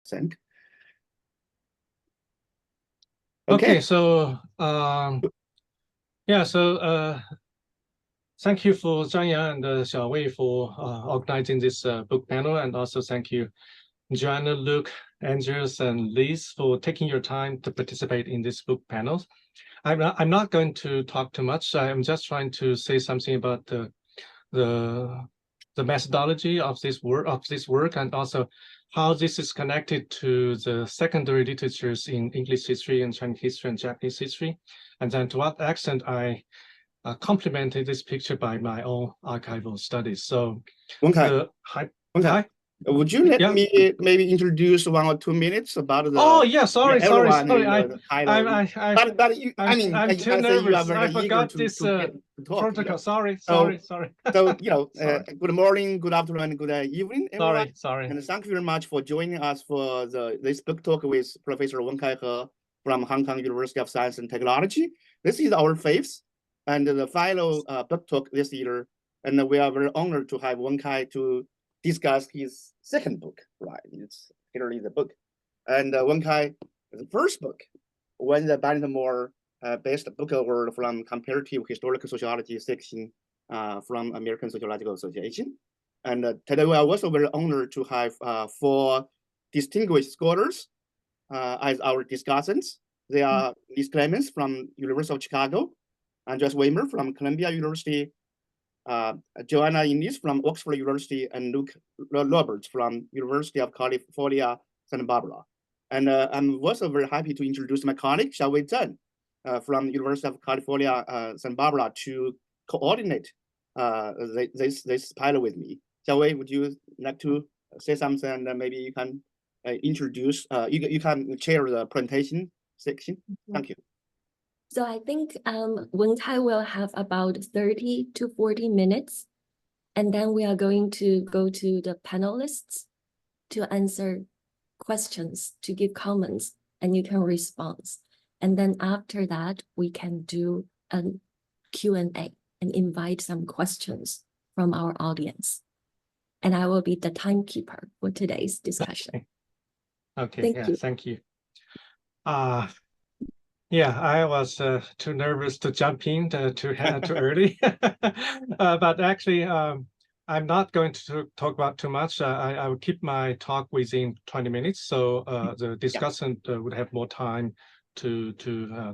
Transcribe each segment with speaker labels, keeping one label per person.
Speaker 1: Thank.
Speaker 2: Okay, so thank you for Zhang and Xiaowei for organizing this book panel, and also thank you, Joanna, Luke, Andreas, and Liz for taking your time to participate in this book panel. I'm not going to talk too much. I'm just trying to say something about the methodology of this work, and also how this is connected to the secondary literatures in English history and Chinese history and Japanese history, and then to what extent I complemented this picture by my own archival studies. So,
Speaker 1: Wenkai, would you let me maybe introduce 1 or 2 minutes about the?
Speaker 2: Oh yeah, sorry.
Speaker 1: But
Speaker 2: I'm too nervous. I forgot this protocol. Sorry.
Speaker 1: So good morning, good afternoon, good evening, everyone.
Speaker 2: Sorry.
Speaker 1: And thank you very much for joining us for this book talk with Professor Wenkai from Hong Kong University of Science and Technology. This is our 5th and the final book talk this year, and we are very honored to have Wenkai to discuss his 2nd book, right? It's literally the book. And Wenkai, the first book, won the Baltimore Best Book Award from Comparative Historical Sociology section from American Sociological Association. And today we are also very honored to have 4 distinguished scholars as our discussants. They are Ms. Clemens from University of Chicago, Andreas Wimmer from Columbia University, Joanna from Oxford University, and Luke Roberts from University of California, Santa Barbara. And I'm also very happy to introduce my colleague, Xiaowei Zheng, from University of California, Santa Barbara, to coordinate this panel with me. Xiaowei, would you like to say something, and maybe you can introduce, you can chair the presentation section? Thank you.
Speaker 3: So I think Wenkai will have about 30 to 40 minutes, and then we are going to go to the panelists to answer questions, to give comments, and you can respond. And then after that, we can do a Q&A and invite some questions from our audience. And I will be the timekeeper for today's discussion.
Speaker 2: Okay, thank you. Yeah, I was too nervous to jump in too early, but actually, I'm not going to talk about too much. I will keep my talk within 20 minutes, so the discussant would have more time to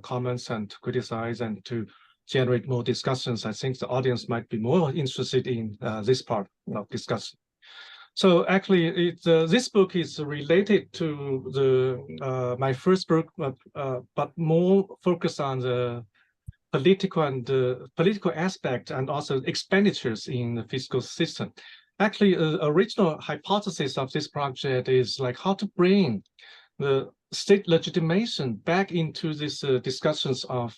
Speaker 2: comment and to criticize and to generate more discussions. I think the audience might be more interested in this part of discussion. So actually, this book is related to my first book, but more focused on the political aspect and also expenditures in the fiscal system. Actually, the original hypothesis of this project is like how to bring the state legitimation back into these discussions of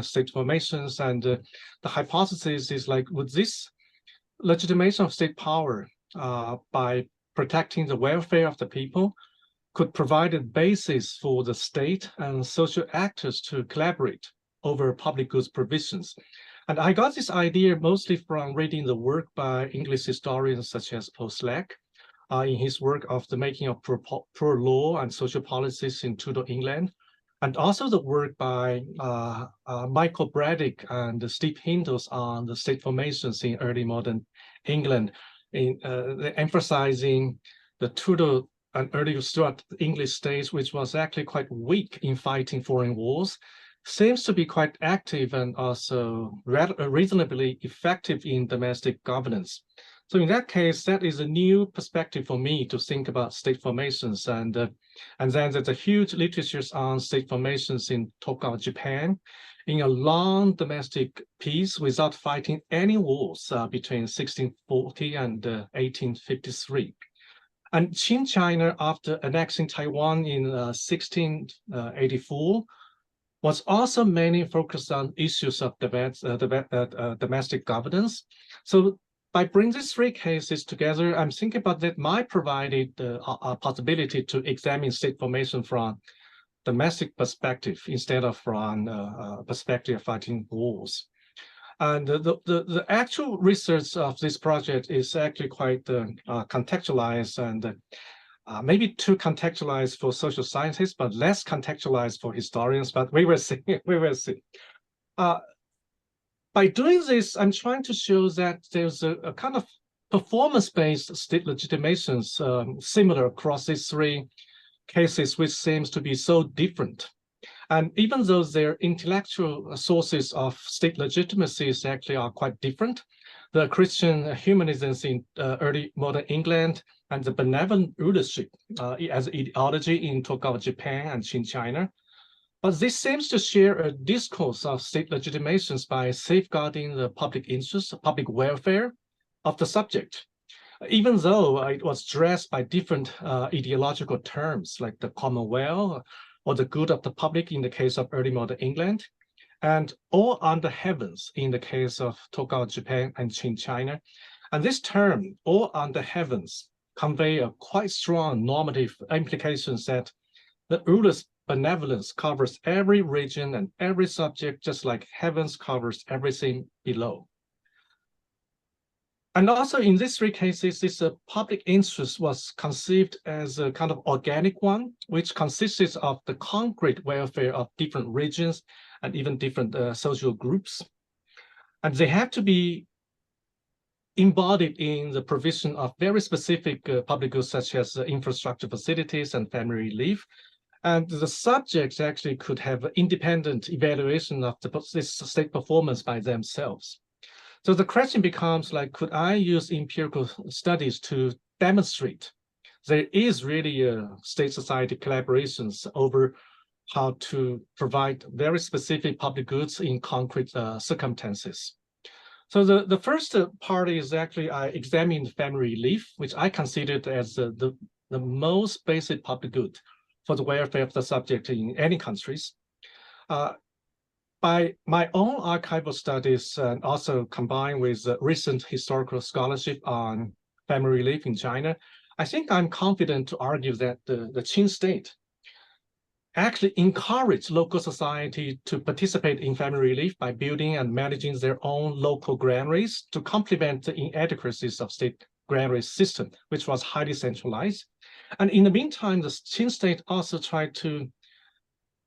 Speaker 2: state formations, and the hypothesis is like, would this legitimation of state power by protecting the welfare of the people could provide a basis for the state and social actors to collaborate over public goods provisions. And I got this idea mostly from reading the work by English historians such as Paul Slack in his work of the making of poor law and social policies in Tudor England, and also the work by Michael Braddock and Steve Hindles on the state formations in early modern England, emphasizing the Tudor and early Stuart English states, which was actually quite weak in fighting foreign wars, seems to be quite active and also reasonably effective in domestic governance. So in that case, that is a new perspective for me to think about state formations. And then there's a huge literature on state formations in Tokugawa Japan, in a long domestic peace without fighting any wars between 1640 and 1853. And Qing China, after annexing Taiwan in 1684, was also mainly focused on issues of domestic governance. So by bringing these 3 cases together, I'm thinking about that might provide a possibility to examine state formation from domestic perspective instead of from perspective of fighting wars. And the actual research of this project is actually quite contextualized, and maybe too contextualized for social scientists, but less contextualized for historians, but we will see, we will see. By doing this, I'm trying to show that there's a kind of performance-based state legitimations similar across these three cases, which seems to be so different. And even though their intellectual sources of state legitimacies actually are quite different, the Christian humanisms in early modern England and the benevolent rulership as ideology in Tokugawa Japan and Qing China, but this seems to share a discourse of state legitimations by safeguarding the public interest, public welfare of the subject, even though it was dressed by different ideological terms like the commonweal or the good of the public in the case of early modern England, and all under heavens in the case of Tokugawa Japan and Qing China. And this term, all under heavens, convey a quite strong normative implications that the ruler's benevolence covers every region and every subject, just like heavens covers everything below. And also in these three cases, this public interest was conceived as a kind of organic one, which consisted of the concrete welfare of different regions and even different social groups. And they have to be embodied in the provision of very specific public goods, such as infrastructure facilities and family relief. And the subjects actually could have independent evaluation of this state performance by themselves. So the question becomes like, could I use empirical studies to demonstrate there is really a state-society collaborations over how to provide very specific public goods in concrete circumstances? So the first part is actually I examined family relief, which I considered as the most basic public good for the welfare of the subject in any countries. By my own archival studies and also combined with recent historical scholarship on family relief in China, I think I'm confident to argue that the Qing state actually encouraged local society to participate in family relief by building and managing their own local granaries to complement the inadequacies of state granary system, which was highly centralized. And in the meantime, the Qing state also tried to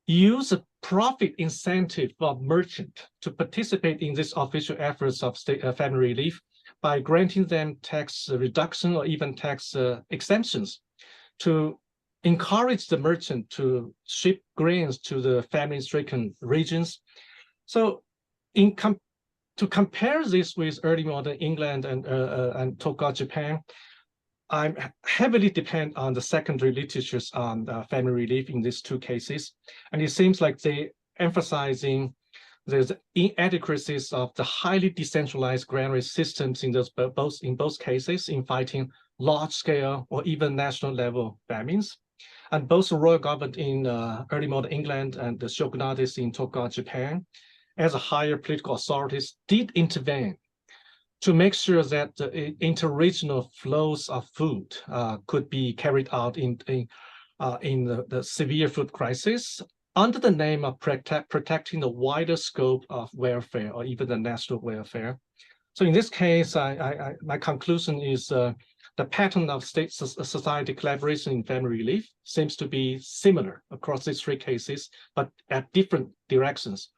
Speaker 2: use a profit incentive of merchant to participate in these official efforts of state family relief by granting them tax reduction or even tax exemptions to encourage the merchant to ship grains to the famine-stricken regions. So to compare this with early modern England and Tokugawa Japan, I heavily depend on the secondary literatures on family relief in these two cases. And it seems like they emphasizing the inadequacies of the highly decentralized granary systems in both cases in fighting large-scale or even national-level famines. And both the royal government in early modern England and the shogunates in Tokugawa Japan, as higher political authorities, did intervene to make sure that the interregional flows of food could be carried out in the severe food crisis under the name of protecting the wider scope of welfare or even the national welfare. So in this case, my conclusion is the pattern of state-society collaboration in family relief seems to be similar across these three cases, but at different directions.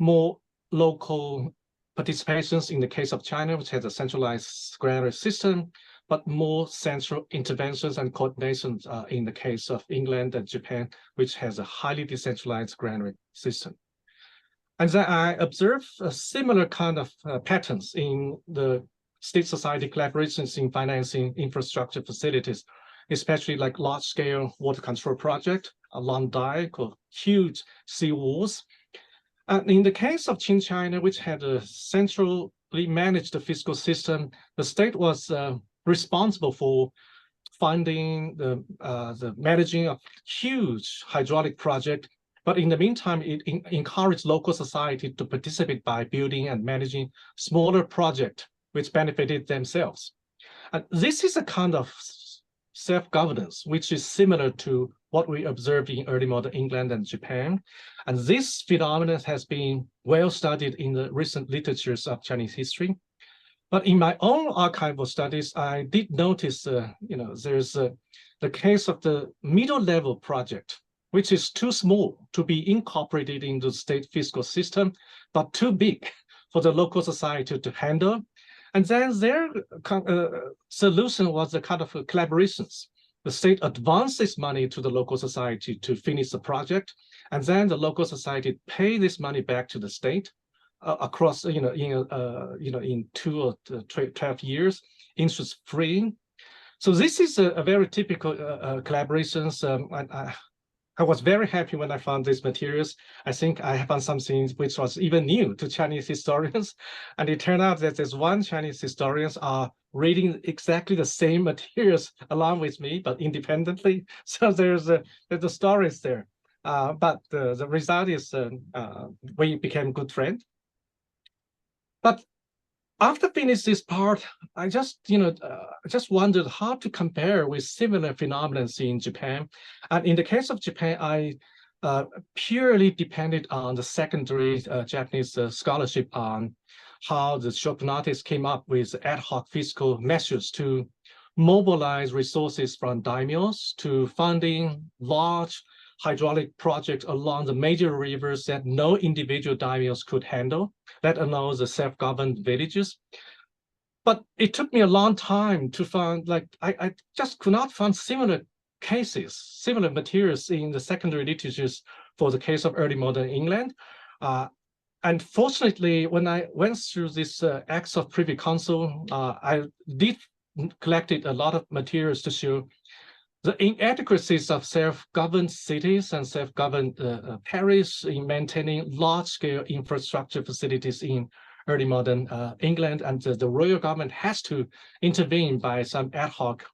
Speaker 2: More local participations in the case of China, which has a centralized granary system, but more central interventions and coordinations in the case of England and Japan, which has a highly decentralized granary system. And then I observe a similar kind of patterns in the state-society collaborations in financing infrastructure facilities, especially like large-scale water control project along dike or huge seawalls. And in the case of Qing China, which had a centrally managed fiscal system, the state was responsible for funding the managing of huge hydraulic project. But in the meantime, it encouraged local society to participate by building and managing smaller projects which benefited themselves. And this is a kind of self-governance, which is similar to what we observed in early modern England and Japan. And this phenomenon has been well studied in the recent literatures of Chinese history. But in my own archival studies, I did notice, there's the case of the middle level project, which is too small to be incorporated into the state fiscal system, but too big for the local society to handle. And then their solution was a kind of collaborations. The state advances money to the local society to finish the project, and then the local society pay this money back to the state across, in 2 or 12 years, interest free. So this is a very typical collaborations. And I was very happy when I found these materials. I think I found something which was even new to Chinese historians. And it turned out that there's one Chinese historians are reading exactly the same materials along with me, but independently. So there's the stories there. But the result is we became good friends. But after finishing this part, I just, just wondered how to compare with similar phenomena in Japan. And in the case of Japan, I purely depended on the secondary Japanese scholarship on how the shogunates came up with ad hoc fiscal measures to mobilize resources from daimyos to funding large hydraulic projects along the major rivers that no individual daimyos could handle, let alone the self-governed villages. But it took me a long time to find, I just could not find similar cases, similar materials in the secondary literatures for the case of early modern England. And fortunately, when I went through this Acts of Privy Council, I did collected a lot of materials to show the inadequacies of self-governed cities and self-governed parishes in maintaining large-scale infrastructure facilities in early modern England, and the royal government has to intervene by some ad hoc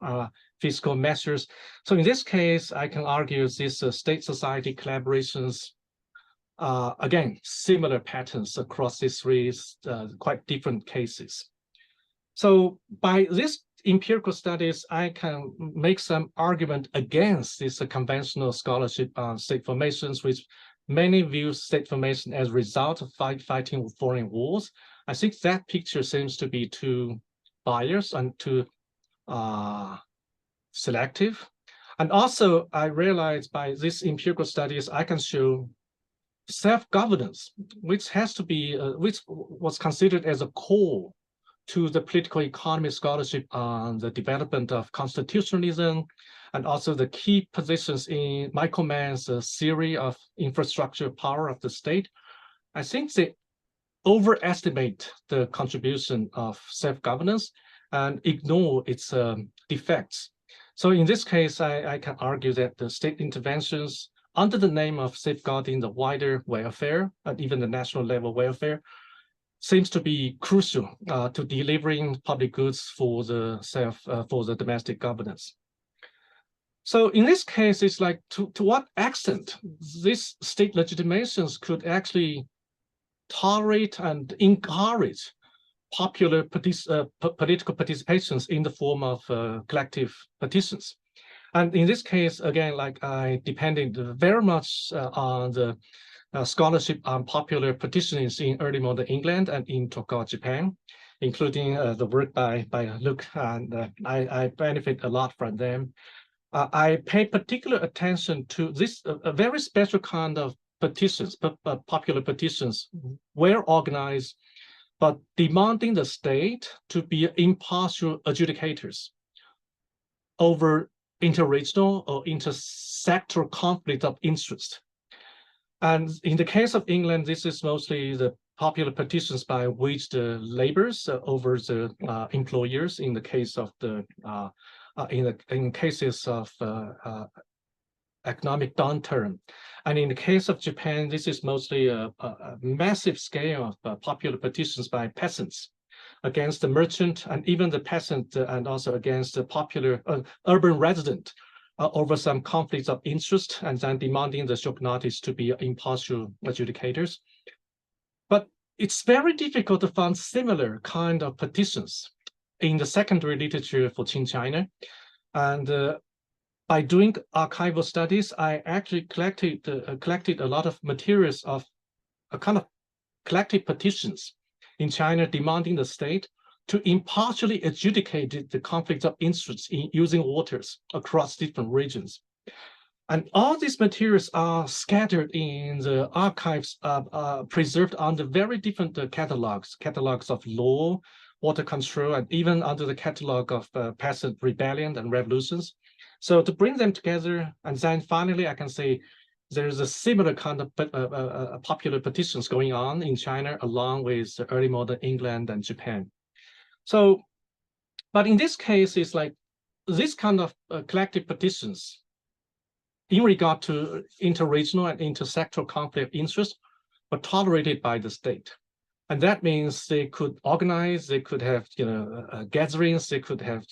Speaker 2: fiscal measures. So in this case, I can argue these state-society collaborations, again, similar patterns across these 3 quite different cases. So by this empirical studies, I can make some argument against this conventional scholarship on state formations, which many view state formation as a result of fighting foreign wars. I think that picture seems to be too biased and too selective. And also, I realized by these empirical studies, I can show self-governance, which has to be, which was considered as a core to the political economy scholarship on the development of constitutionalism, and also the key positions in Michael Mann's theory of infrastructure power of the state. I think they overestimate the contribution of self-governance and ignore its defects. So in this case, I can argue that the state interventions under the name of safeguarding the wider welfare and even the national level welfare seems to be crucial to delivering public goods for the domestic governance. So in this case, it's like to what extent these state legitimations could actually tolerate and encourage popular political participations in the form of collective petitions. And in this case, again, I depended very much on the scholarship on popular petitions in early modern England and in Tokugawa Japan, including the work by Luke, and I benefit a lot from them. I pay particular attention to this a very special kind of petitions, popular petitions, well organized, but demanding the state to be impartial adjudicators over interregional or intersectoral conflict of interest. And in the case of England, this is mostly the popular petitions by wage laborers over the employers in the case of the in cases of economic downturn. And in the case of Japan, this is mostly a massive scale of popular petitions by peasants against the merchant and even the peasant, and also against the popular urban resident over some conflicts of interest, and then demanding the shogunates to be impartial adjudicators. But it's very difficult to find similar kind of petitions in the secondary literature for Qing China. And by doing archival studies, I actually collected a lot of materials of a kind of collective petitions in China demanding the state to impartially adjudicate the conflicts of interest in using waters across different regions. And all these materials are scattered in the archives preserved under very different catalogs of law, water control, and even under the catalog of peasant rebellion and revolutions. So to bring them together, and then finally I can say there's a similar kind of popular petitions going on in China along with early modern England and Japan. So, but in this case, it's like this kind of collective petitions in regard to interregional and intersectoral conflict of interest were tolerated by the state. And that means they could organize, they could have, gatherings, they could have,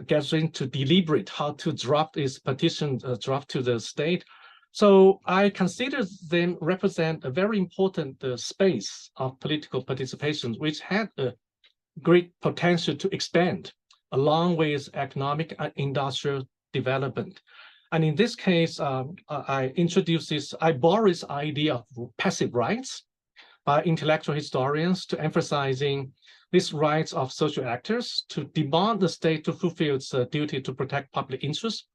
Speaker 2: gathering to deliberate how to draft this petition, draft to the state. So I consider them represent a very important space of political participation, which had a great potential to expand along with economic and industrial development. And in this case, I borrow this idea of passive rights by intellectual historians to emphasizing these rights of social actors to demand the state to fulfill its duty to protect public interest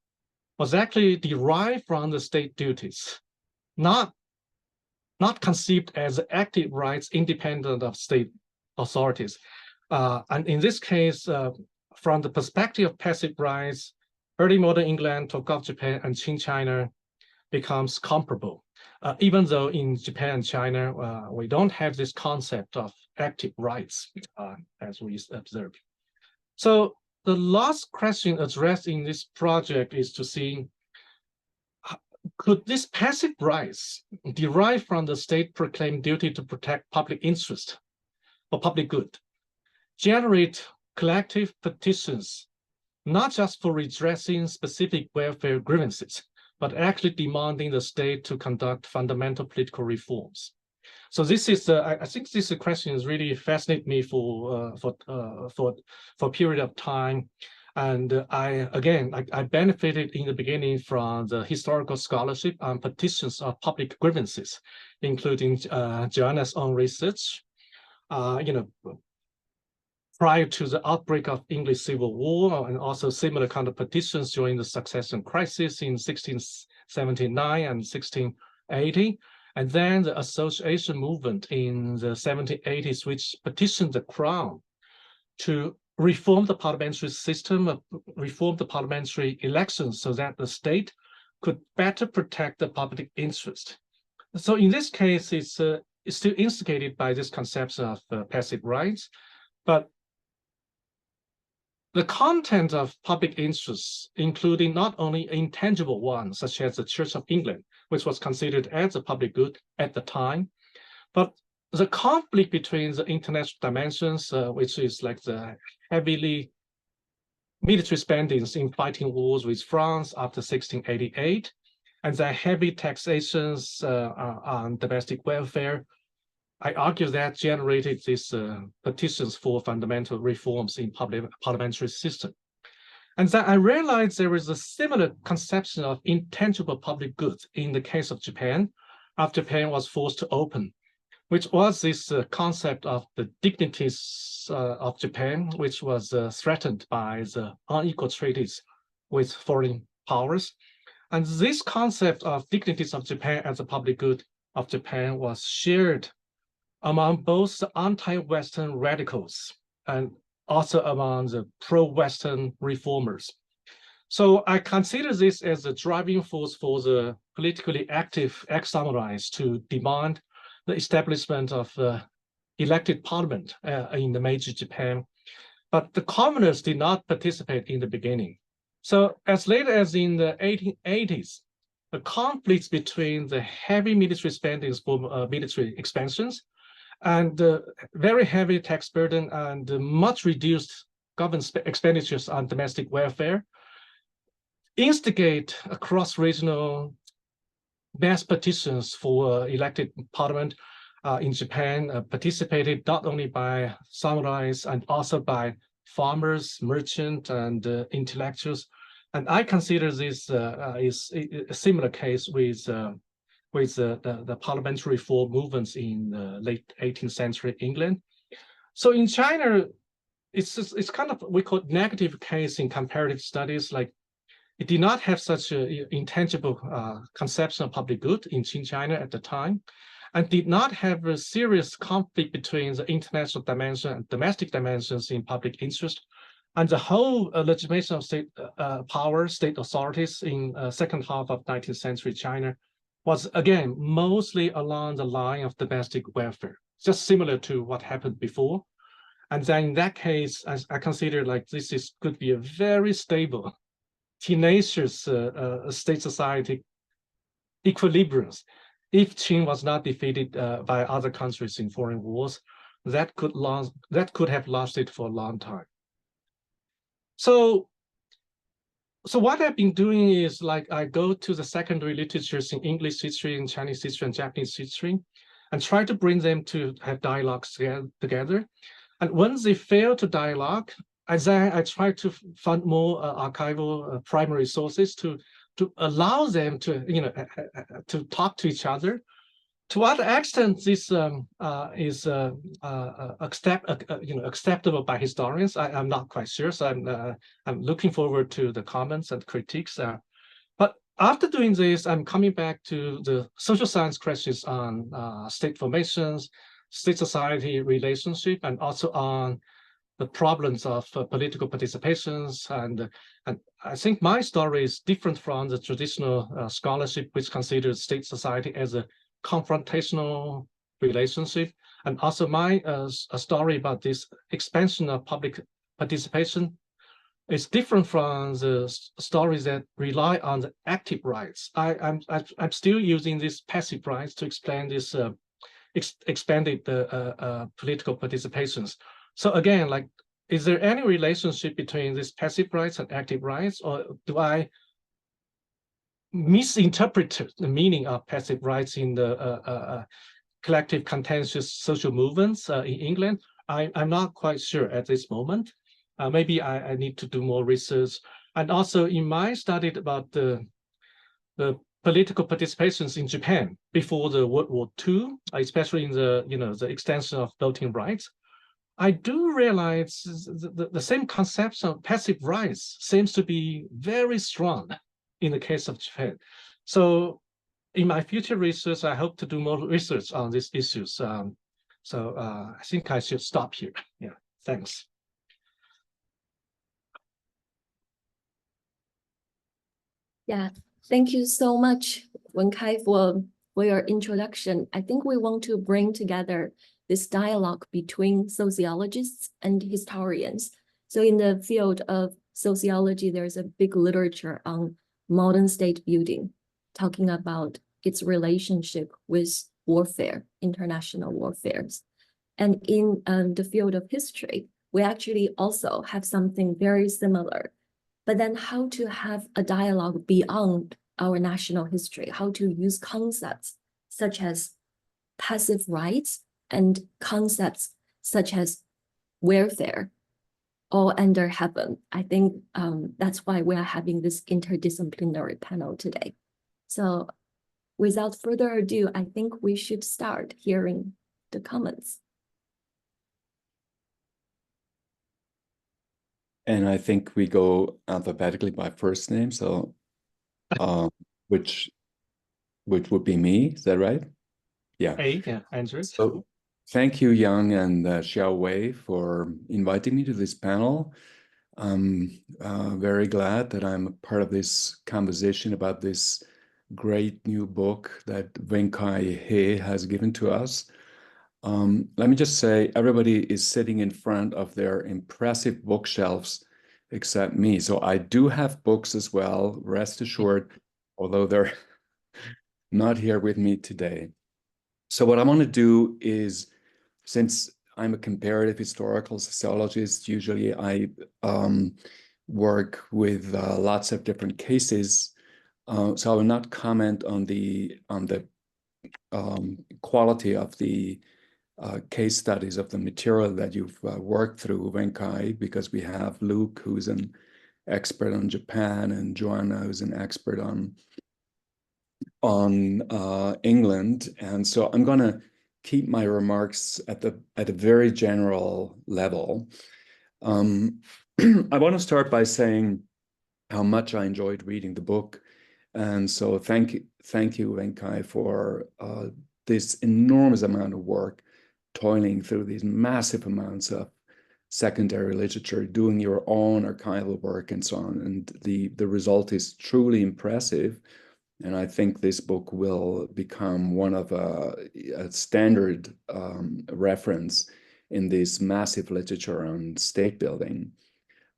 Speaker 2: was actually derived from the state duties, not conceived as active rights independent of state authorities. And in this case, from the perspective of passive rights, early modern England, Tokugawa Japan, and Qing China becomes comparable, even though in Japan and China, we don't have this concept of active rights, as we observe. So the last question addressed in this project is to see, could this passive rights derived from the state-proclaimed duty to protect public interest or public good generate collective petitions, not just for redressing specific welfare grievances, but actually demanding the state to conduct fundamental political reforms? So this is, I think this question is really fascinating me for a period of time. And I benefited in the beginning from the historical scholarship on petitions of public grievances, including Joanna's own research. Prior to the outbreak of English Civil War, and also similar kind of petitions during the succession crisis in 1679 and 1680. And then the association movement in the 1780s, which petitioned the crown to reform the parliamentary system, reform the parliamentary elections so that the state could better protect the public interest. So in this case, it's still instigated by this concept of passive rights, but the content of public interests, including not only intangible ones, such as the Church of England, which was considered as a public good at the time, but the conflict between the international dimensions, which is like the heavily military spendings in fighting wars with France after 1688, and the heavy taxations on domestic welfare, I argue that generated these petitions for fundamental reforms in parliamentary system. And then I realized there is a similar conception of intangible public goods in the case of Japan, after Japan was forced to open, which was this concept of the dignities of Japan, which was threatened by the unequal treaties with foreign powers. And this concept of dignities of Japan as a public good of Japan was shared among both the anti-Western radicals and also among the pro-Western reformers. So I consider this as a driving force for the politically active ex-samurais to demand the establishment of elected parliament in the Meiji Japan. But the commoners did not participate in the beginning. So as late as in the 1880s, the conflicts between the heavy military spendings for military expansions and very heavy tax burden and much reduced government expenditures on domestic welfare instigate cross-regional mass petitions for elected parliament in Japan, participated not only by samurais and also by farmers, merchants, and intellectuals. And I consider this is a similar case with the parliamentary reform movements in late 18th century England. So in China, it's kind of, we call it negative case in comparative studies. Like it did not have such an intangible conception of public good in China at the time, and did not have a serious conflict between the international dimension and domestic dimensions in public interest. And the whole legitimation of state power, state authorities in second half of 19th century China was, again, mostly along the line of domestic welfare, just similar to what happened before. And then in that case, I consider like this could be a very stable, tenacious state society equilibrium. If Qing was not defeated by other countries in foreign wars, that could have lasted for a long time. So what I've been doing is like I go to the secondary literatures in English history, and Chinese history, and Japanese history, and try to bring them to have dialogues together. And when they fail to dialogue, I try to find more archival primary sources to allow them to to talk to each other. To what extent this is acceptable by historians, I'm not quite sure. So I'm looking forward to the comments and critiques. But after doing this, I'm coming back to the social science questions on state formations, state society relationship, and also on the problems of political participations. And I think my story is different from the traditional scholarship, which considers state society as a confrontational relationship. And also my story about this expansion of public participation is different from the stories that rely on the active rights. I'm still using these passive rights to explain this expanded political participations. So again, like, is there any relationship between these passive rights and active rights, or do I misinterpret the meaning of passive rights in the collective contentious social movements in England? I'm not quite sure at this moment. Maybe I need to do more research. And also in my study about the political participations in Japan before the World War II, especially in the the extension of voting rights, I do realize the same concept of passive rights seems to be very strong in the case of Japan. So in my future research, I hope to do more research on these issues. So I think I should stop here. Yeah, thanks.
Speaker 3: Yeah, thank you so much, Wenkai, for your introduction. I think we want to bring together this dialogue between sociologists and historians. So in the field of sociology, there's a big literature on modern state building, talking about its relationship with warfare, international warfares. And in the field of history, we actually also have something very similar. But then how to have a dialogue beyond our national history, how to use concepts such as passive rights and concepts such as welfare all under heaven. I think that's why we are having this interdisciplinary panel today. So without further ado, I think we should start hearing the comments.
Speaker 4: And I think we go alphabetically by first name. So which would be me, is that right? Yeah.
Speaker 2: Hey, yeah, Andreas.
Speaker 4: So thank you, Zhang and Xiaowei, for inviting me to this panel. I'm very glad that I'm a part of this conversation about this great new book that Wenkai has given to us. Let me just say, everybody is sitting in front of their impressive bookshelves except me. So I do have books as well, rest assured, although they're not here with me today. So what I want to do is, since I'm a comparative historical sociologist, usually I work with lots of different cases. So I will not comment on the quality of the case studies of the material that you've worked through, Wenkai, because we have Luke, who's an expert on Japan, and Joanna, who's an expert on England. And so I'm going to keep my remarks at a very general level. I want to start by saying how much I enjoyed reading the book. And so thank you, Wenkai, for this enormous amount of work, toiling through these massive amounts of secondary literature, doing your own archival work and so on. And the result is truly impressive. And I think this book will become one of a standard reference in this massive literature on state building.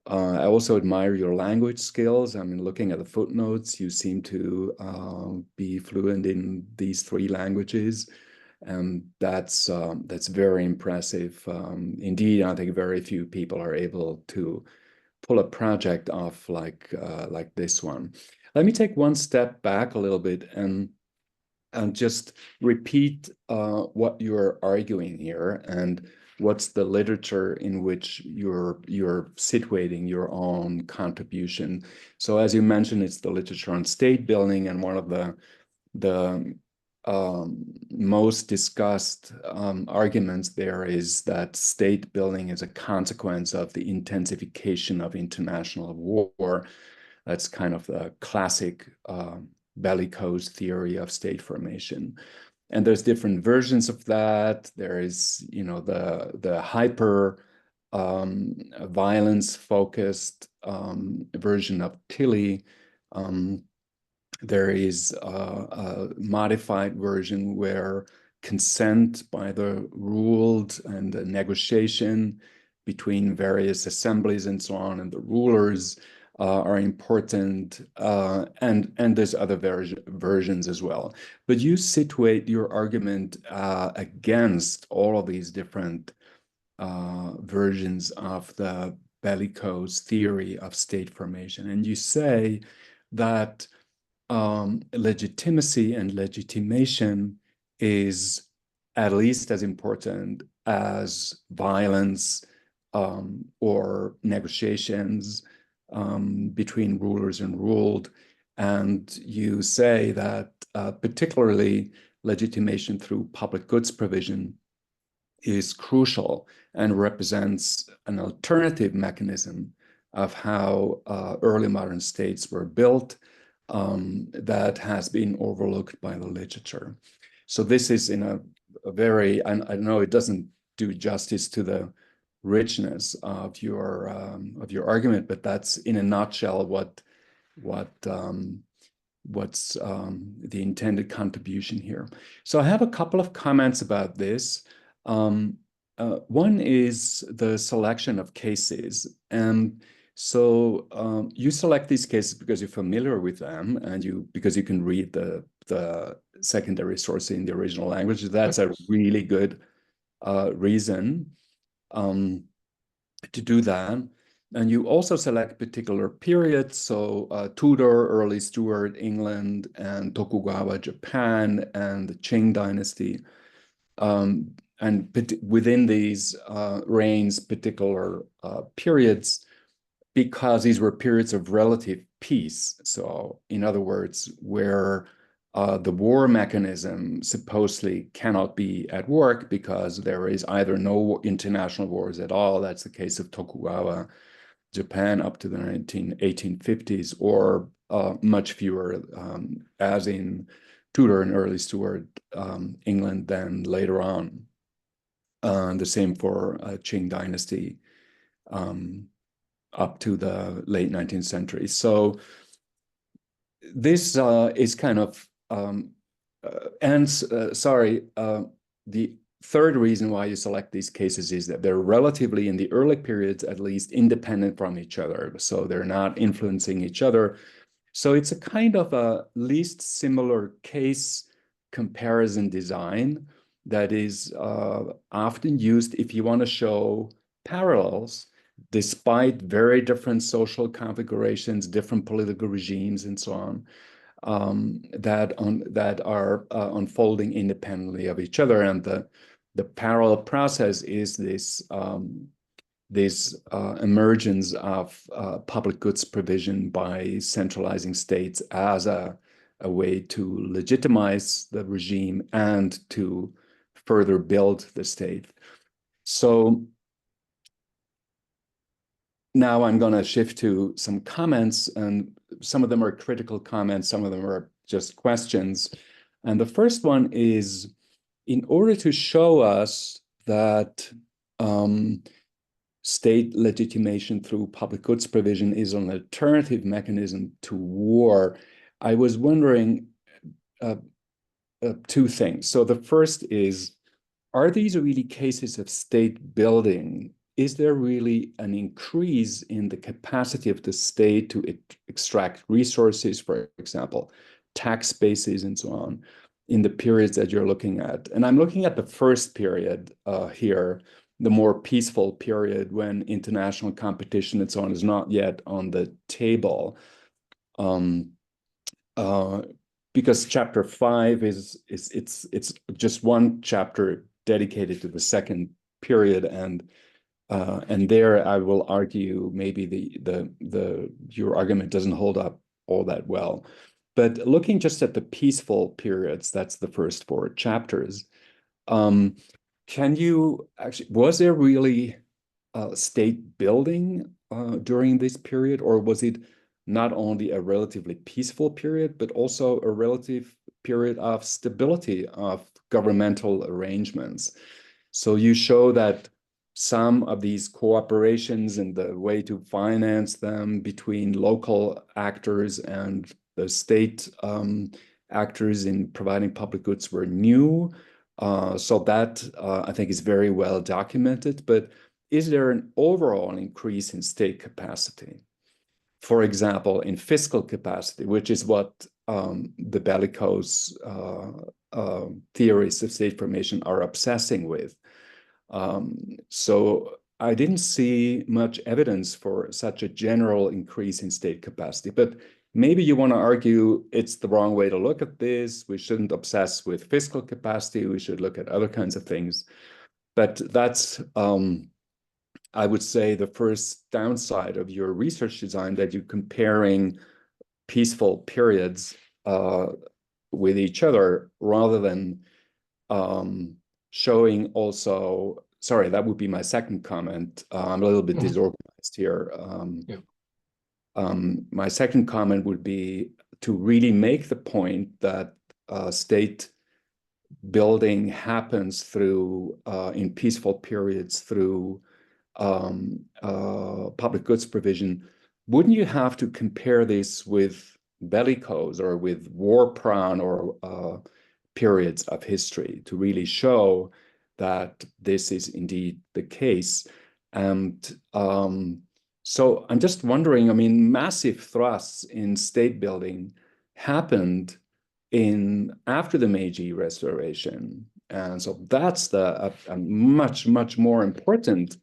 Speaker 4: I also admire your language skills. I mean, looking at the footnotes, you seem to be fluent in these 3 languages. And that's very impressive. Indeed, I think very few people are able to pull a project off like this one. Let me take one step back a little bit and just repeat what you're arguing here and what's the literature in which you're situating your own contribution. So as you mentioned, it's the literature on state building, and one of the most discussed arguments there is that state building is a consequence of the intensification of international war. That's kind of the classic bellicose theory of state formation. And there's different versions of that. There is, the hyper violence-focused version of Tilly. There is a modified version where consent by the ruled and the negotiation between various assemblies and so on and the rulers are important, and there's other versions as well. But you situate your argument against all of these different versions of the bellicose theory of state formation. And you say that legitimacy and legitimation is at least as important as violence or negotiations between rulers and ruled. And you say that particularly legitimation through public goods provision is crucial and represents an alternative mechanism of how early modern states were built that has been overlooked by the literature. So this is in a very, I know it doesn't do justice to the richness of your argument, but that's in a nutshell what's the intended contribution here. So I have a couple of comments about this. One is the selection of cases, and so you select these cases because you're familiar with them, and because you can read the secondary source in the original language. That's a really good reason to do that. And you also select particular periods, so Tudor, early Stuart, England, and Tokugawa, Japan, and the Qing dynasty. And within these reigns, particular periods, because these were periods of relative peace. So in other words, where the war mechanism supposedly cannot be at work because there is either no international wars at all. That's the case of Tokugawa Japan up to the 1850s, or much fewer, as in Tudor and early Stuart England then later on. The same for Qing dynasty up to the late 19th century. So this is kind of, the third reason why you select these cases is that they're relatively, in the early periods at least, independent from each other. So they're not influencing each other. So it's a kind of a least similar case comparison design that is often used if you want to show parallels despite very different social configurations, different political regimes, and so on, that are unfolding independently of each other. And the parallel process is this emergence of public goods provision by centralizing states as a way to legitimize the regime and to further build the state. So now I'm going to shift to some comments, and some of them are critical comments, some of them are just questions. And the first one is, in order to show us that state legitimation through public goods provision is an alternative mechanism to war, I was wondering two things. So the first is, are these really cases of state building? Is there really an increase in the capacity of the state to extract resources, for example, tax bases and so on, in the periods that you're looking at? And I'm looking at the first period here, the more peaceful period when international competition and so on is not yet on the table. Because chapter 5 it's just one chapter dedicated to the second period, and there I will argue maybe your argument doesn't hold up all that well. But looking just at the peaceful periods, that's the first 4 chapters. Can you actually, was there really state building during this period, or was it not only a relatively peaceful period, but also a relative period of stability of governmental arrangements? So you show that some of these cooperations and the way to finance them between local actors and the state actors in providing public goods were new. So that I think is very well documented. But is there an overall increase in state capacity? For example, in fiscal capacity, which is what the bellicose theorists of state formation are obsessing with. So I didn't see much evidence for such a general increase in state capacity, but maybe you want to argue it's the wrong way to look at this. We shouldn't obsess with fiscal capacity. We should look at other kinds of things. But that's, I would say, the first downside of your research design, that you're comparing peaceful periods with each other rather than showing also, sorry, that would be my second comment. I'm a little bit disorganized here. My second comment would be to really make the point that state building happens through, in peaceful periods, through public goods provision. Wouldn't you have to compare this with bellicose or with war-prone or periods of history to really show that this is indeed the case? And so I'm just wondering, I mean, massive thrusts in state building happened after the Meiji Restoration. And so that's a much, much more important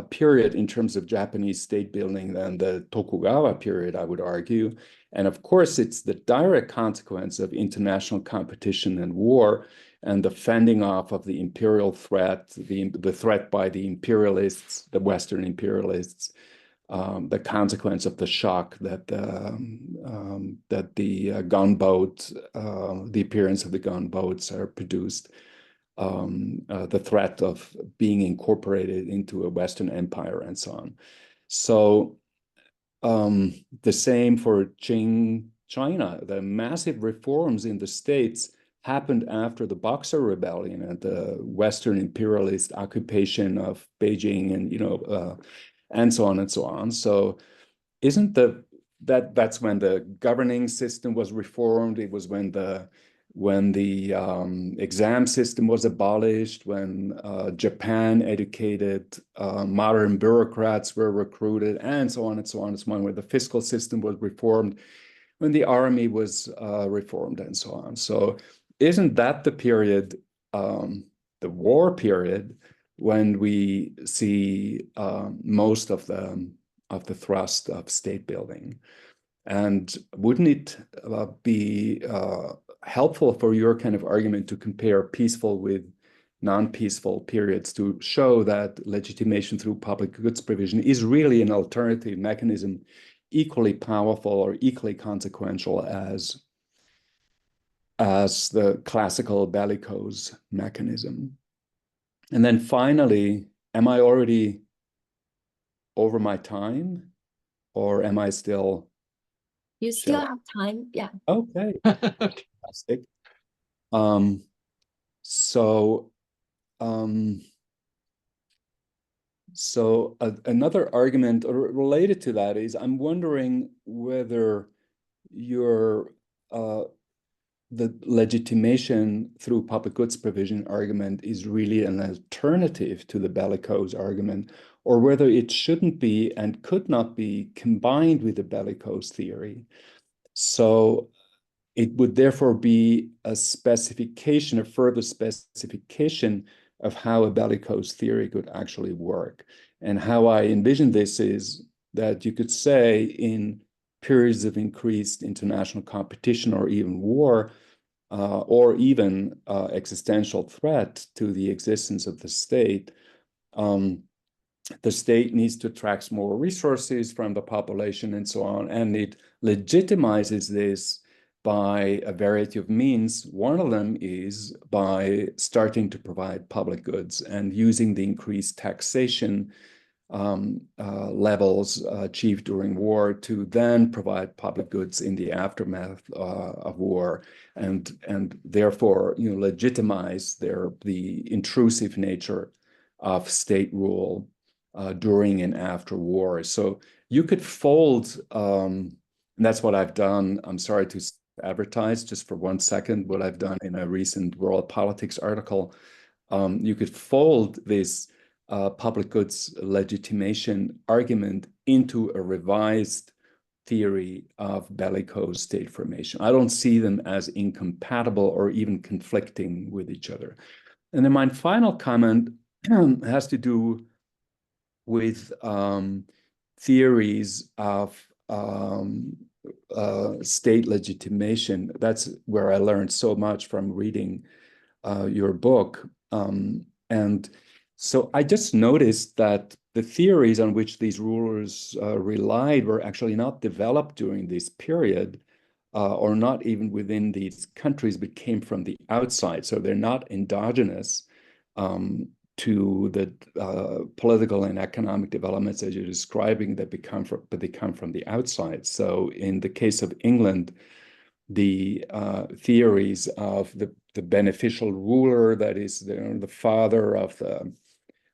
Speaker 4: period in terms of Japanese state building than the Tokugawa period, I would argue. And of course, it's the direct consequence of international competition and war and the fending off of the imperial threat, the threat by the imperialists, the Western imperialists, the consequence of the shock that the gunboat, the appearance of the gunboats are produced, the threat of being incorporated into a Western empire and so on. So the same for Qing China. The massive reforms in the states happened after the Boxer Rebellion and the Western imperialist occupation of Beijing, and and so on and so on. So isn't that's when the governing system was reformed? It was when the exam system was abolished, when Japan educated modern bureaucrats were recruited, and so on and so on. It's one where the fiscal system was reformed, when the army was reformed, and so on. So isn't that the period, the war period, when we see most of the thrust of state building? And wouldn't it be helpful for your kind of argument to compare peaceful with non-peaceful periods to show that legitimation through public goods provision is really an alternative mechanism, equally powerful or equally consequential as as the classical bellicose mechanism. And then finally, am I already over my time, or am I still?
Speaker 3: You still have time, yeah.
Speaker 4: Okay, fantastic. Another argument related to that is I'm wondering whether the legitimation through public goods provision argument is really an alternative to the bellicose argument, or whether it shouldn't be and could not be combined with the bellicose theory. So it would therefore be a specification, a further specification of how a bellicose theory could actually work. And how I envision this is that you could say in periods of increased international competition or even war, or even existential threat to the existence of the state needs to attract more resources from the population and so on. And it legitimizes this by a variety of means. One of them is by starting to provide public goods and using the increased taxation levels achieved during war to then provide public goods in the aftermath of war, and therefore legitimize the intrusive nature of state rule during and after war. So you could fold, and that's what I've done. I'm sorry to advertise just for 1 second what I've done in a recent World Politics article. You could fold this public goods legitimation argument into a revised theory of bellicose state formation. I don't see them as incompatible or even conflicting with each other. And then my final comment has to do with theories of state legitimation. That's where I learned so much from reading your book. And so I just noticed that the theories on which these rulers relied were actually not developed during this period, or not even within these countries, but came from the outside. So they're not endogenous to the political and economic developments that you're describing, but they come from the outside. So in the case of England, the theories of the beneficial ruler, that is the father of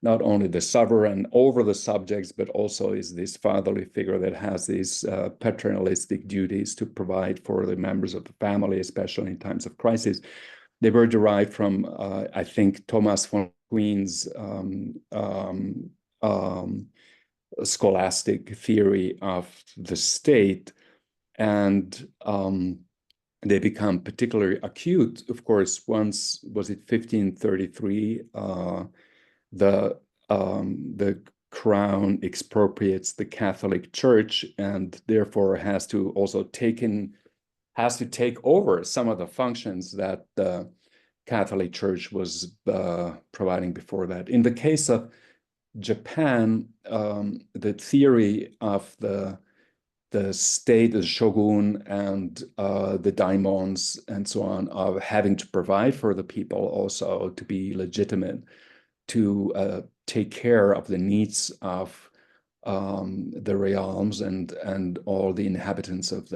Speaker 4: not only the sovereign over the subjects, but also is this fatherly figure that has these paternalistic duties to provide for the members of the family, especially in times of crisis. They were derived from, I think, Thomas von Queen's scholastic theory of the state. And they become particularly acute, of course, once, was it 1533, the crown expropriates the Catholic Church and therefore has to take over some of the functions that the Catholic Church was providing before that. In the case of Japan, the theory of the state, the shogun, and the daimons, and so on, of having to provide for the people also to be legitimate, to take care of the needs of the realms and all the inhabitants of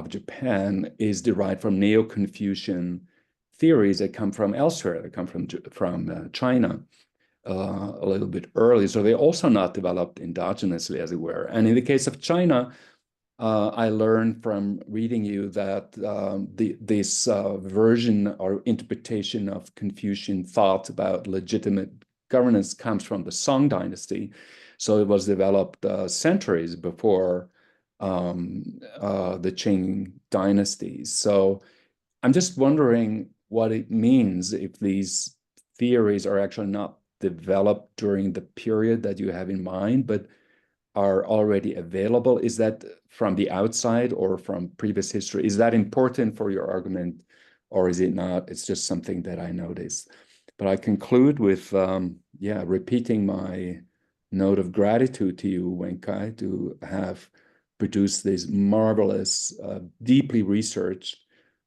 Speaker 4: Japan, is derived from Neo-Confucian theories that come from elsewhere. They come from China a little bit early. So they're also not developed endogenously, as it were. And in the case of China, I learned from reading you that this version or interpretation of Confucian thought about legitimate governance comes from the Song dynasty. So it was developed centuries before the Qing dynasties. So I'm just wondering what it means if these theories are actually not developed during the period that you have in mind, but are already available. Is that from the outside or from previous history? Is that important for your argument, or is it not? It's just something that I noticed. But I conclude with, repeating my note of gratitude to you, Wenkai, to have produced this marvelous, deeply researched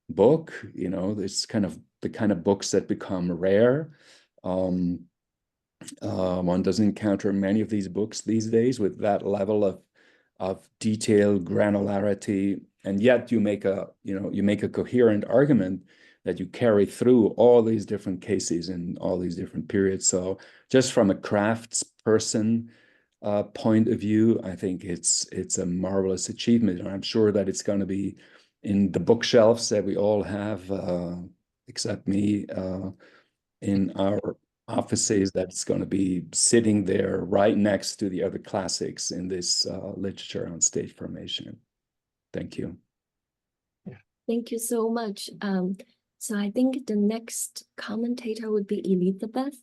Speaker 4: book. You know, it's kind of the kind of books that become rare. One doesn't encounter many of these books these days with that level of detail, granularity, and yet you make a coherent argument that you carry through all these different cases in all these different periods. So just from a craftsperson point of view, I think it's a marvelous achievement, and I'm sure that it's going to be in the bookshelves that we all have, except me, in our offices, that's going to be sitting there right next to the other classics in this literature on state formation. Thank you.
Speaker 3: Thank you so much. So I think the next commentator would be Elisabeth.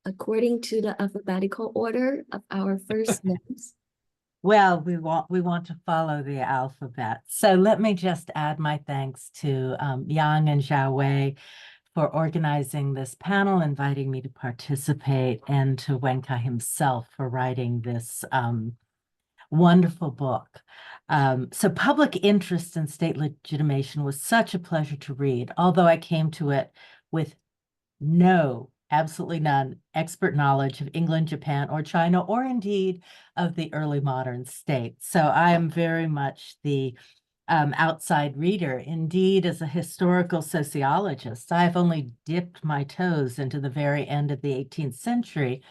Speaker 3: According to the alphabetical order of our first names.
Speaker 5: Well, we want to follow the alphabet. So let me just add my thanks to Zhang and Xiaowei for organizing this panel, inviting me to participate, and to Wenkai himself for writing this wonderful book. So public interest in state legitimation was such a pleasure to read, although I came to it with absolutely none, expert knowledge of England, Japan, or China, or indeed of the early modern states. So I am very much the outside reader. Indeed, as a historical sociologist, I've only dipped my toes into the very end of the 18th century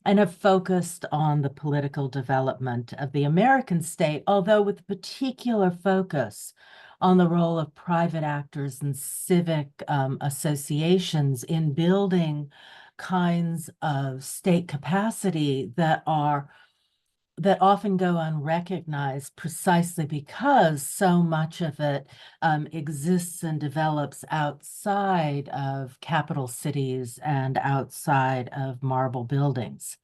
Speaker 5: and have focused on the political development of the American state, although with particular focus on the role of private actors and civic associations in building kinds of state capacity that often go unrecognized precisely because so much of it exists and develops outside of capital cities and outside of marble buildings.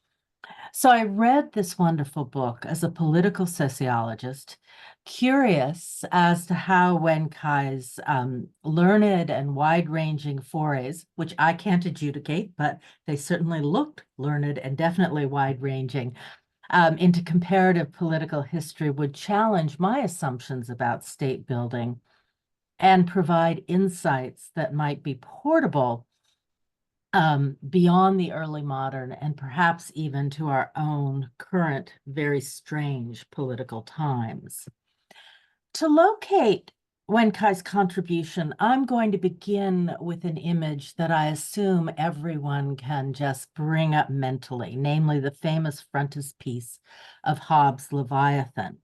Speaker 5: So I read this wonderful book as a political sociologist, curious as to how Wenkai's learned and wide-ranging forays, which I can't adjudicate, but they certainly looked learned and definitely wide-ranging, into comparative political history would challenge my assumptions about state building and provide insights that might be portable beyond the early modern and perhaps even to our own current, very strange political times. To locate Wenkai's contribution, I'm going to begin with an image that I assume everyone can just bring up mentally, namely the famous frontispiece of Hobbes' Leviathan.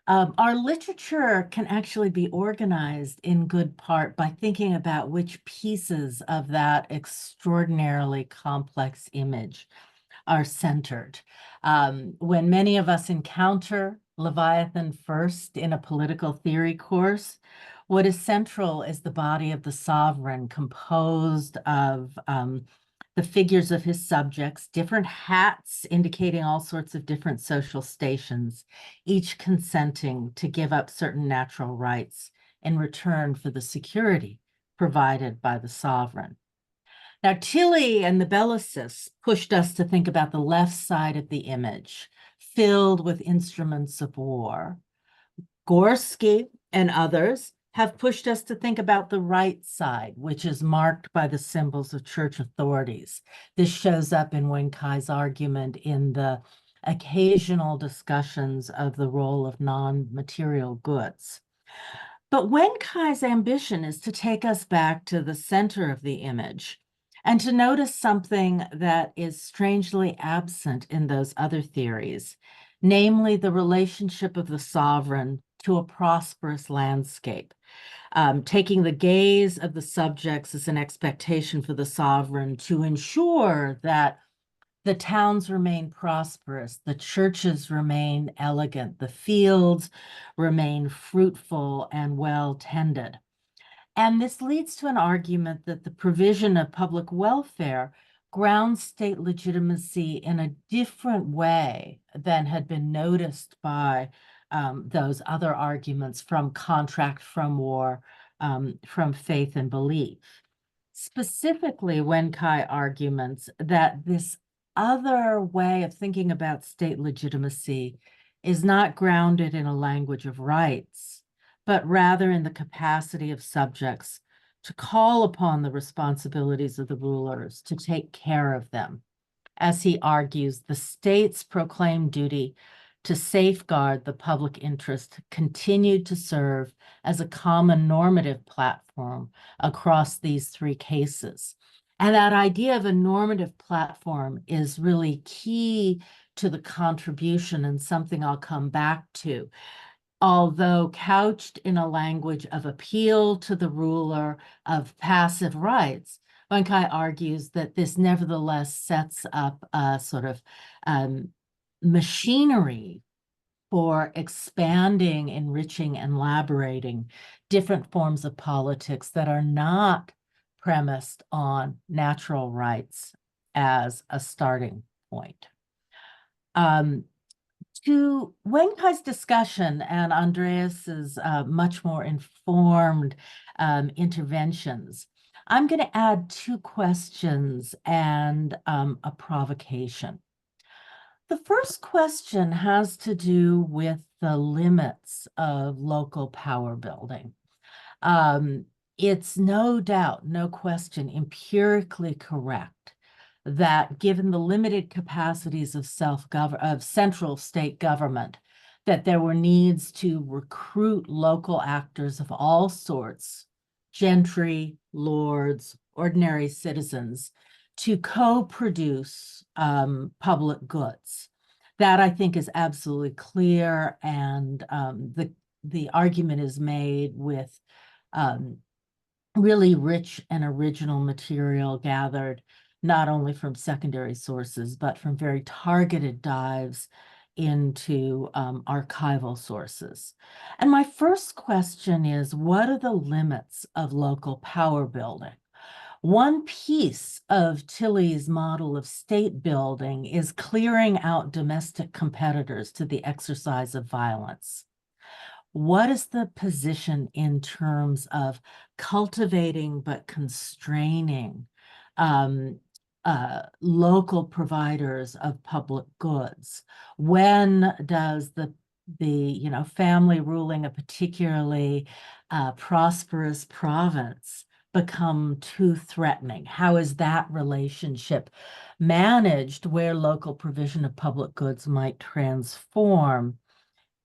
Speaker 5: Our literature can actually be organized in good part by thinking about which pieces of that extraordinarily complex image are centered. When many of us encounter Leviathan first in a political theory course, what is central is the body of the sovereign, composed of the figures of his subjects, different hats indicating all sorts of different social stations, each consenting to give up certain natural rights in return for the security provided by the sovereign. Now, Tilly and the Bellicist pushed us to think about the left side of the image, filled with instruments of war. Gorski and others have pushed us to think about the right side, which is marked by the symbols of church authorities. This shows up in Wenkai's argument in the occasional discussions of the role of non-material goods. But Wenkai's ambition is to take us back to the center of the image and to notice something that is strangely absent in those other theories, namely the relationship of the sovereign to a prosperous landscape, taking the gaze of the subjects as an expectation for the sovereign to ensure that the towns remain prosperous, the churches remain elegant, the fields remain fruitful and well tended. And this leads to an argument that the provision of public welfare grounds state legitimacy in a different way than had been noticed by those other arguments from contract, from war, from faith and belief. Specifically, Wenkai arguments that this other way of thinking about state legitimacy is not grounded in a language of rights, but rather in the capacity of subjects to call upon the responsibilities of the rulers to take care of them. As he argues, the state's proclaimed duty to safeguard the public interest continued to serve as a common normative platform across these three cases. And that idea of a normative platform is really key to the contribution and something I'll come back to. Although couched in a language of appeal to the ruler of passive rights, Wenkai argues that this nevertheless sets up a sort of machinery for expanding, enriching, and elaborating different forms of politics that are not premised on natural rights as a starting point. To Wenkai's discussion and Andreas's much more informed interventions, I'm going to add two questions and a provocation. The first question has to do with the limits of local power building. It's no doubt, no question, empirically correct that given the limited capacities of central state government, that there were needs to recruit local actors of all sorts, gentry, lords, ordinary citizens, to co-produce public goods. That, I think, is absolutely clear, and the argument is made with really rich and original material gathered not only from secondary sources, but from very targeted dives into archival sources. And my first question is, what are the limits of local power building? One piece of Tilley's model of state building is clearing out domestic competitors to the exercise of violence. What is the position in terms of cultivating but constraining local providers of public goods? When does the family ruling a particularly prosperous province become too threatening? How is that relationship managed where local provision of public goods might transform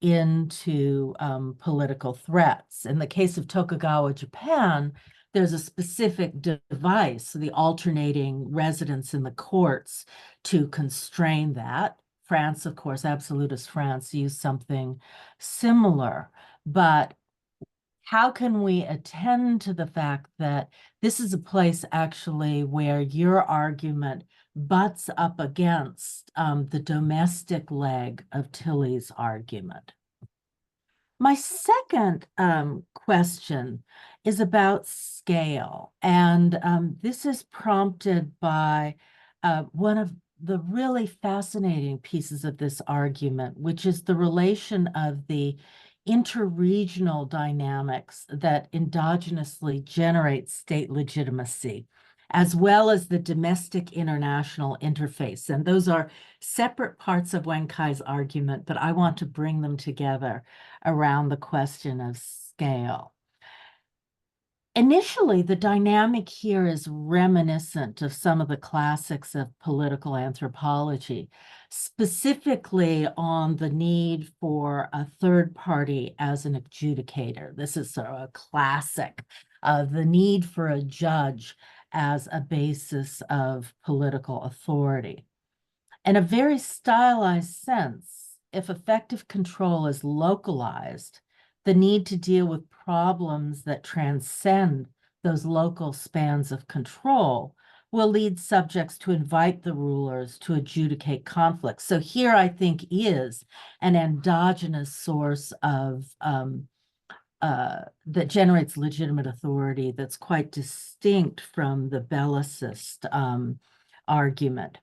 Speaker 5: into political threats? In the case of Tokugawa, Japan, there's a specific device, the alternating residence in the courts, to constrain that. France, of course, absolutist France, used something similar. But how can we attend to the fact that this is a place actually where your argument butts up against the domestic leg of Tilley's argument? My second question is about scale, and this is prompted by one of the really fascinating pieces of this argument, which is the relation of the interregional dynamics that endogenously generate state legitimacy, as well as the domestic international interface. And those are separate parts of Wenkai's argument, but I want to bring them together around the question of scale. Initially, the dynamic here is reminiscent of some of the classics of political anthropology, specifically on the need for a third party as an adjudicator. This is sort of a classic of the need for a judge as a basis of political authority. In a very stylized sense, if effective control is localized, the need to deal with problems that transcend those local spans of control will lead subjects to invite the rulers to adjudicate conflicts. So here, I think, is an endogenous source of that generates legitimate authority that's quite distinct from the bellicist argument.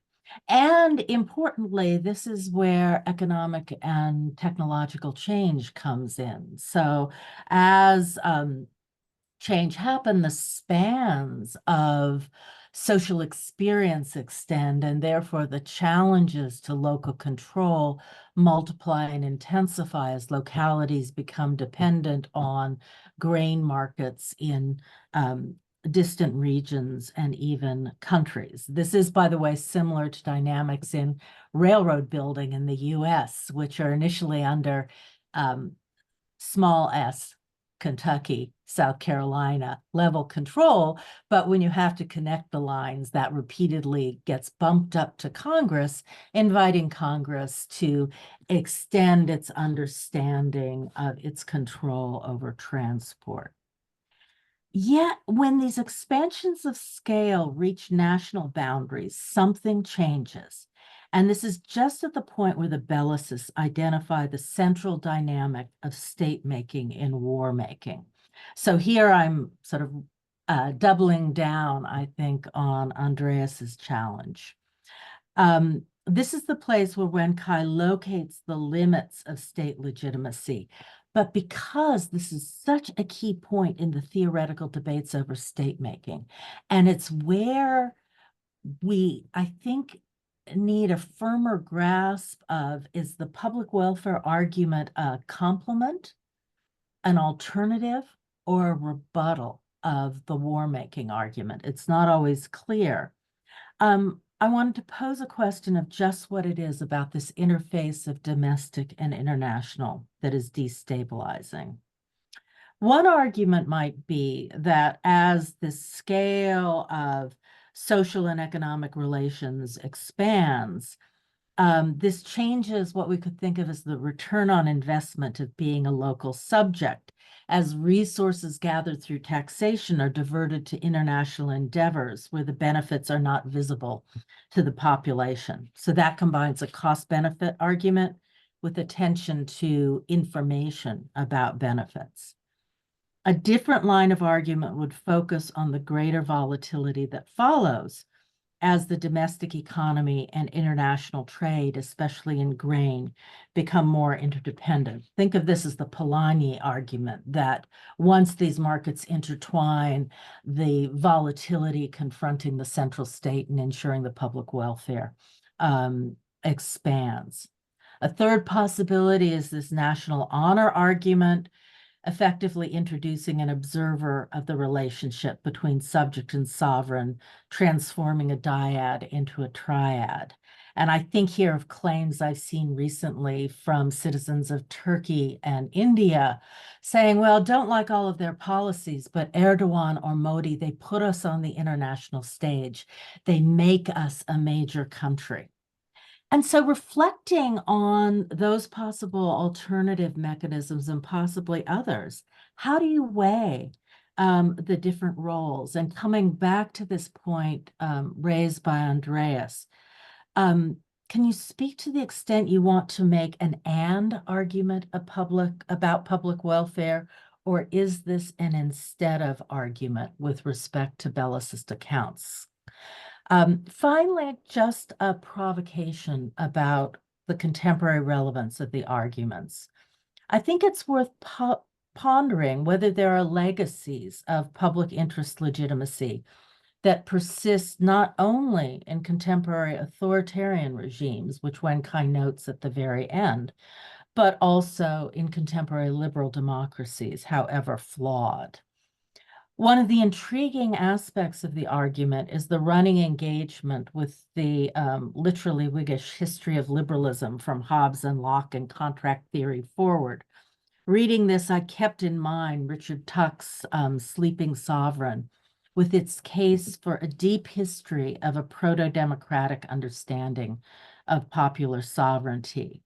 Speaker 5: And importantly, this is where economic and technological change comes in. So as change happens, the spans of social experience extend, and therefore the challenges to local control multiply and intensify as localities become dependent on grain markets in distant regions and even countries. This is, by the way, similar to dynamics in railroad building in the US, which are initially under small s, Kentucky, South Carolina level control, but when you have to connect the lines, that repeatedly gets bumped up to Congress, inviting Congress to extend its understanding of its control over transport. Yet, when these expansions of scale reach national boundaries, something changes. And this is just at the point where the bellicists identify the central dynamic of state-making in war-making. So here I'm sort of doubling down, I think, on Andreas's challenge. This is the place where Wenkai locates the limits of state legitimacy. But because this is such a key point in the theoretical debates over state-making, and it's where we, I think, need a firmer grasp of, is the public welfare argument a complement, an alternative, or a rebuttal of the war-making argument? It's not always clear. I wanted to pose a question of just what it is about this interface of domestic and international that is destabilizing. One argument might be that as the scale of social and economic relations expands, this changes what we could think of as the return on investment of being a local subject, as resources gathered through taxation are diverted to international endeavors where the benefits are not visible to the population. So that combines a cost-benefit argument with attention to information about benefits. A different line of argument would focus on the greater volatility that follows as the domestic economy and international trade, especially in grain, become more interdependent. Think of this as the Polanyi argument, that once these markets intertwine, the volatility confronting the central state and ensuring the public welfare expands. A third possibility is this national honor argument, effectively introducing an observer of the relationship between subject and sovereign, transforming a dyad into a triad. And I think here of claims I've seen recently from citizens of Turkey and India saying, well, don't like all of their policies, but Erdogan or Modi, they put us on the international stage. They make us a major country. And so reflecting on those possible alternative mechanisms and possibly others, how do you weigh the different roles? And coming back to this point raised by Andreas, can you speak to the extent you want to make an and argument about public welfare, or is this an instead of argument with respect to bellicist accounts? Finally, just a provocation about the contemporary relevance of the arguments. I think it's worth pondering whether there are legacies of public interest legitimacy that persist not only in contemporary authoritarian regimes, which Wenkai notes at the very end, but also in contemporary liberal democracies, however flawed. One of the intriguing aspects of the argument is the running engagement with the literally Whiggish history of liberalism from Hobbes and Locke and contract theory forward. Reading this, I kept in mind Richard Tuck's Sleeping Sovereign, with its case for a deep history of a proto-democratic understanding of popular sovereignty.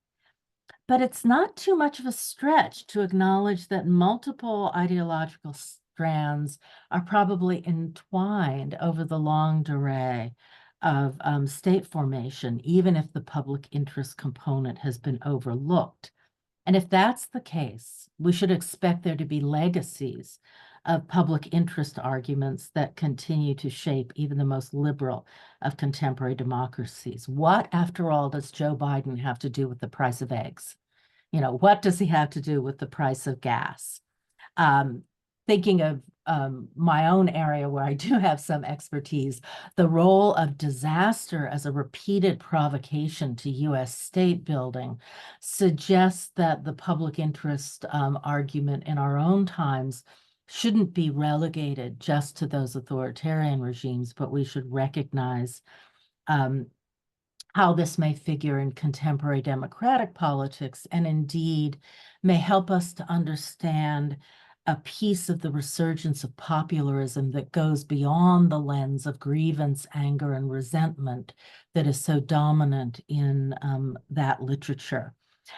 Speaker 5: But it's not too much of a stretch to acknowledge that multiple ideological strands are probably entwined over the longue durée of state formation, even if the public interest component has been overlooked. And if that's the case, we should expect there to be legacies of public interest arguments that continue to shape even the most liberal of contemporary democracies. What, after all, does Joe Biden have to do with the price of eggs? You know, what does he have to do with the price of gas? Thinking of my own area where I do have some expertise, the role of disaster as a repeated provocation to U.S. state building suggests that the public interest argument in our own times shouldn't be relegated just to those authoritarian regimes, but we should recognize how this may figure in contemporary democratic politics, and indeed may help us to understand a piece of the resurgence of popularism that goes beyond the lens of grievance, anger, and resentment that is so dominant in that literature.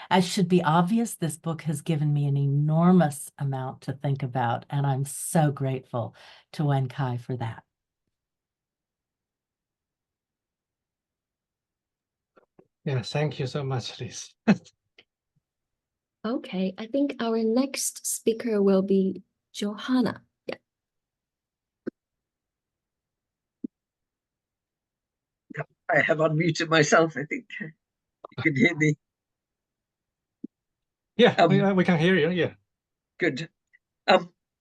Speaker 5: As should be obvious, this book has given me an enormous amount to think about, and I'm so grateful to Wenkai for that.
Speaker 2: Yeah, thank you so much, Liz.
Speaker 3: Okay, I think our next speaker will be Joanna. Yeah.
Speaker 6: I have unmuted myself, I think. You can hear me.
Speaker 2: Yeah, we can hear you, yeah.
Speaker 6: Good.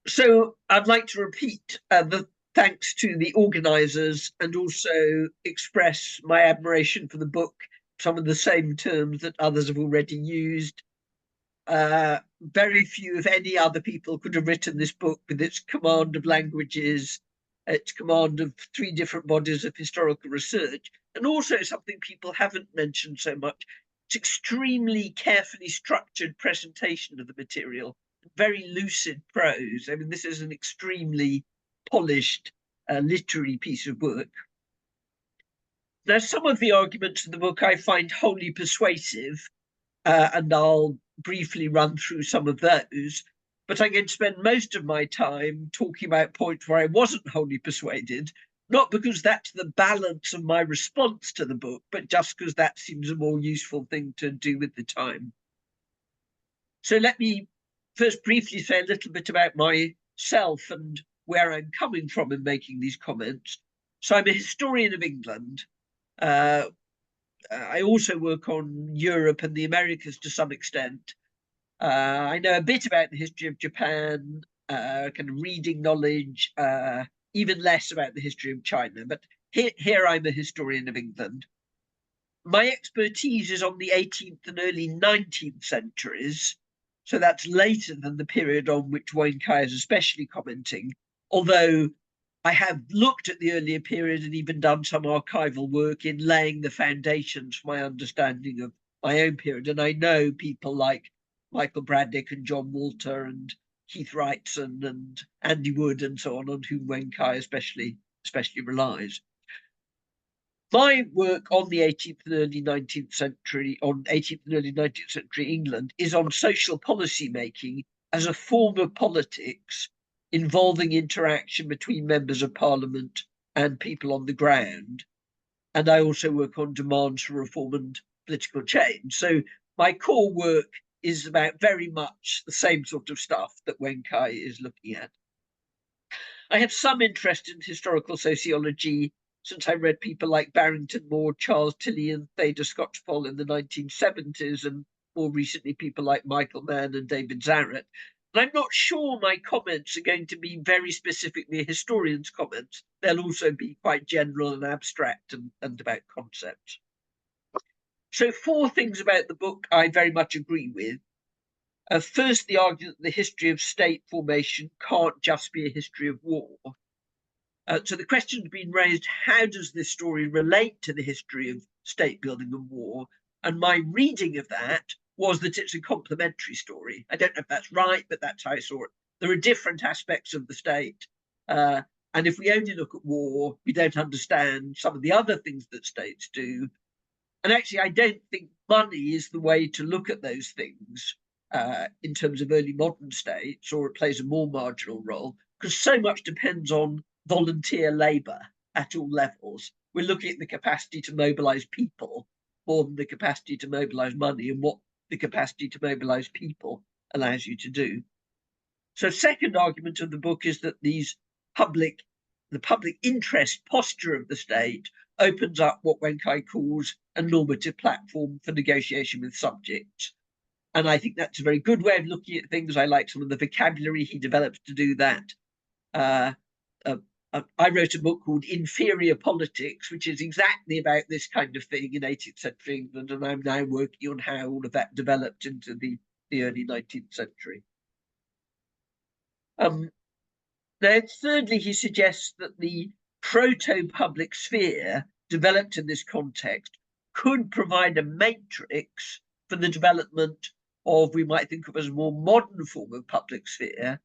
Speaker 6: So I'd like to repeat the thanks to the organizers and also express my admiration for the book, some of the same terms that others have already used. Very few, if any, other people could have written this book with its command of languages, its command of 3 different bodies of historical research, and also something people haven't mentioned so much, it's extremely carefully structured presentation of the material, very lucid prose. I mean, this is an extremely polished literary piece of work. Now, some of the arguments in the book I find wholly persuasive, and I'll briefly run through some of those, but I'm going to spend most of my time talking about points where I wasn't wholly persuaded, not because that's the balance of my response to the book, but just because that seems a more useful thing to do with the time. So let me first briefly say a little bit about myself and where I'm coming from in making these comments. So I'm a historian of England. I also work on Europe and the Americas to some extent. I know a bit about the history of Japan, kind of reading knowledge, even less about the history of China, but here I'm a historian of England. My expertise is on the 18th and early 19th centuries, so that's later than the period on which Wenkai is especially commenting, although I have looked at the earlier period and even done some archival work in laying the foundations for my understanding of my own period. And I know people like Michael Braddick and John Walter and Keith Wrightson and Andy Wood and so on whom Wenkai especially relies. My work on the 18th and early 19th century, on 18th and early 19th century England, is on social policy making as a form of politics involving interaction between members of parliament and people on the ground. And I also work on demands for reform and political change. So my core work is about very much the same sort of stuff that Wenkai is looking at. I have some interest in historical sociology since I read people like Barrington Moore, Charles Tilley, and Theda Skocpol in the 1970s, and more recently people like Michael Mann and David Zarrett. And I'm not sure my comments are going to be very specifically historians' comments. They'll also be quite general and abstract and about concepts. So 4 things about the book I very much agree with. First, the argument that the history of state formation can't just be a history of war. So the question has been raised, how does this story relate to the history of state building and war? And my reading of that was that it's a complementary story. I don't know if that's right, but that's how I saw it. There are different aspects of the state. And if we only look at war, we don't understand some of the other things that states do. And actually, I don't think money is the way to look at those things in terms of early modern states, or it plays a more marginal role, because so much depends on volunteer labor at all levels. We're looking at the capacity to mobilize people more than the capacity to mobilize money, and what the capacity to mobilize people allows you to do. So second argument of the book is that the public interest posture of the state opens up what Wenkai calls a normative platform for negotiation with subjects. And I think that's a very good way of looking at things. I like some of the vocabulary he develops to do that. I wrote a book called Inferior Politics, which is exactly about this kind of thing in 18th century England, and I'm now working on how all of that developed into the early 19th century. Now, thirdly, he suggests that the proto-public sphere developed in this context could provide a matrix for the development of, we might think of as a more modern form of public sphere,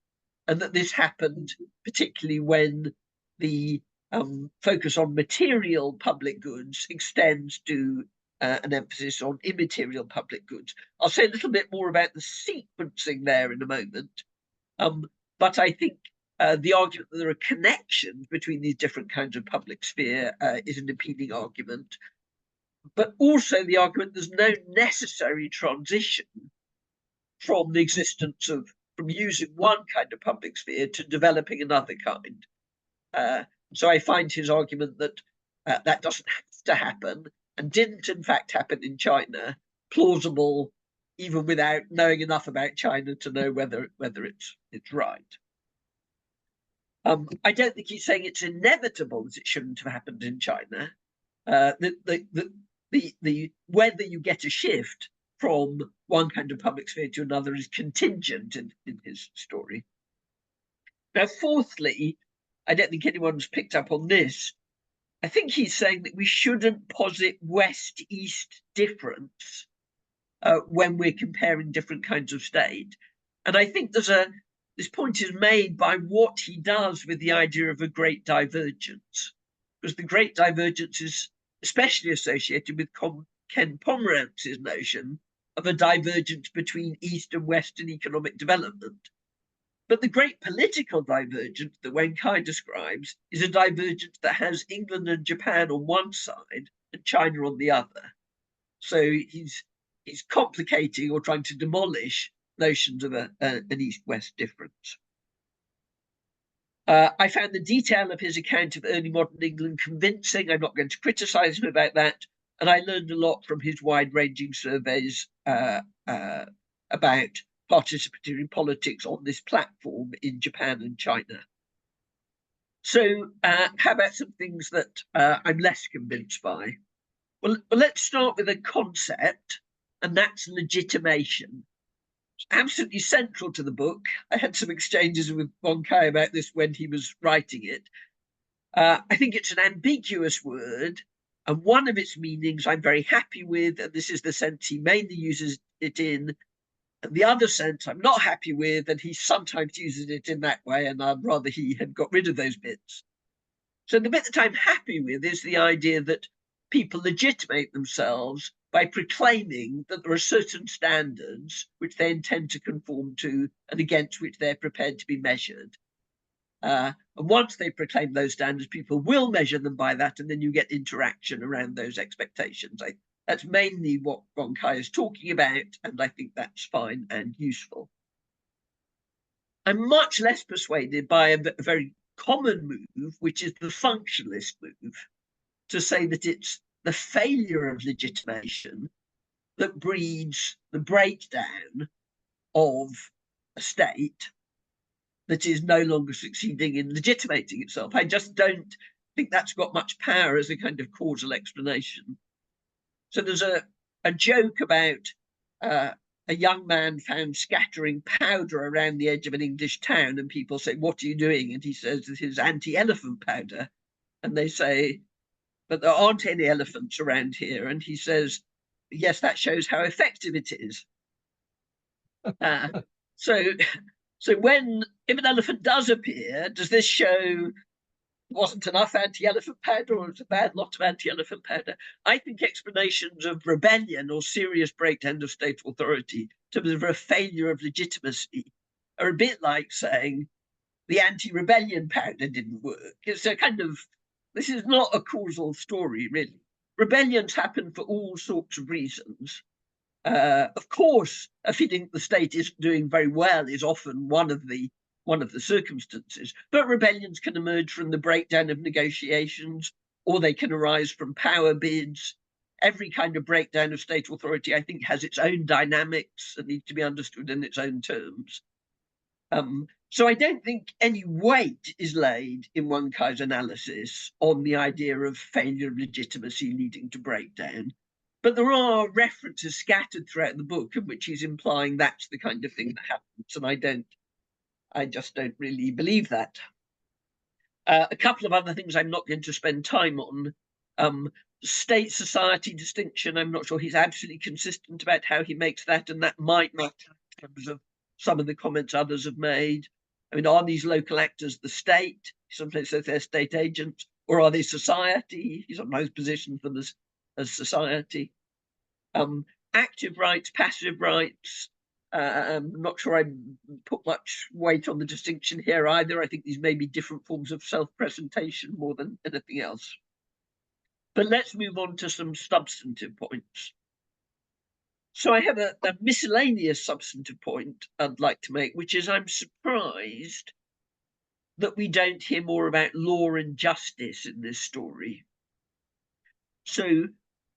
Speaker 6: and that this happened particularly when the focus on material public goods extends to an emphasis on immaterial public goods. I'll say a little bit more about the sequencing there in a moment, but I think the argument that there are connections between these different kinds of public sphere is an appealing argument, but also the argument there's no necessary transition from the existence of, from using one kind of public sphere to developing another kind. So I find his argument that that doesn't have to happen and didn't in fact happen in China plausible, even without knowing enough about China to know whether it's right. I don't think he's saying it's inevitable that it shouldn't have happened in China. Whether you get a shift from one kind of public sphere to another is contingent in his story. Now, fourthly, I don't think anyone's picked up on this. I think he's saying that we shouldn't posit West-East difference when we're comparing different kinds of state. And I think this point is made by what he does with the idea of a great divergence, because the great divergence is especially associated with Ken Pomerantz's notion of a divergence between East and Western economic development. But the great political divergence that Wenkai describes is a divergence that has England and Japan on one side and China on the other. So he's complicating or trying to demolish notions of an East-West difference. I found the detail of his account of early modern England convincing. I'm not going to criticize him about that. And I learned a lot from his wide-ranging surveys about participatory politics on this platform in Japan and China. So how about some things that I'm less convinced by? Well, let's start with a concept, and that's legitimation. It's absolutely central to the book. I had some exchanges with Wenkai about this when he was writing it. I think it's an ambiguous word, and one of its meanings I'm very happy with, and this is the sense he mainly uses it in. And the other sense I'm not happy with, and he sometimes uses it in that way, and I'd rather he had got rid of those bits. So the bit that I'm happy with is the idea that people legitimate themselves by proclaiming that there are certain standards which they intend to conform to and against which they're prepared to be measured. And once they proclaim those standards, people will measure them by that, and then you get interaction around those expectations. That's mainly what Wenkai is talking about, and I think that's fine and useful. I'm much less persuaded by a very common move, which is the functionalist move, to say that it's the failure of legitimation that breeds the breakdown of a state that is no longer succeeding in legitimating itself. I just don't think that's got much power as a kind of causal explanation. So there's a joke about a young man found scattering powder around the edge of an English town, and people say, "What are you doing?" And he says, "This is anti-elephant powder." And they say, "But there aren't any elephants around here." And he says, "Yes, that shows how effective it is." So if an elephant does appear, does this show wasn't enough anti-elephant powder, or it's a bad lot of anti-elephant powder? I think explanations of rebellion or serious breakdown of state authority to a failure of legitimacy are a bit like saying the anti-rebellion powder didn't work. It's a kind of, this is not a causal story, really. Rebellions happen for all sorts of reasons. Of course, a feeling the state isn't doing very well is often one of the circumstances, but rebellions can emerge from the breakdown of negotiations, or they can arise from power bids. Every kind of breakdown of state authority, I think, has its own dynamics and needs to be understood in its own terms. So I don't think any weight is laid in Wenkai's analysis on the idea of failure of legitimacy leading to breakdown. But there are references scattered throughout the book in which he's implying that's the kind of thing that happens, and I just don't really believe that. A couple of other things I'm not going to spend time on. State-society distinction, I'm not sure he's absolutely consistent about how he makes that, and that might matter in terms of some of the comments others have made. I mean, are these local actors the state? Sometimes says they're state agents, or are they society? He sometimes positions them as society. Active rights, passive rights. I'm not sure I put much weight on the distinction here either. I think these may be different forms of self-presentation more than anything else. But let's move on to some substantive points. So I have a miscellaneous substantive point I'd like to make, which is I'm surprised that we don't hear more about law and justice in this story. So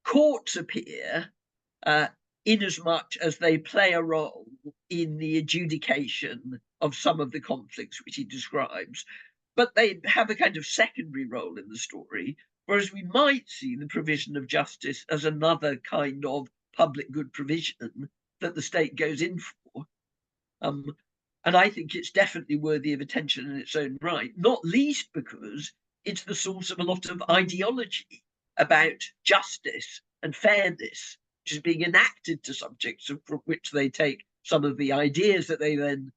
Speaker 6: courts appear inasmuch as they play a role in the adjudication of some of the conflicts which he describes, but they have a kind of secondary role in the story, whereas we might see the provision of justice as another kind of public good provision that the state goes in for. And I think it's definitely worthy of attention in its own right, not least because it's the source of a lot of ideology about justice and fairness, which is being enacted to subjects from which they take some of the ideas that they then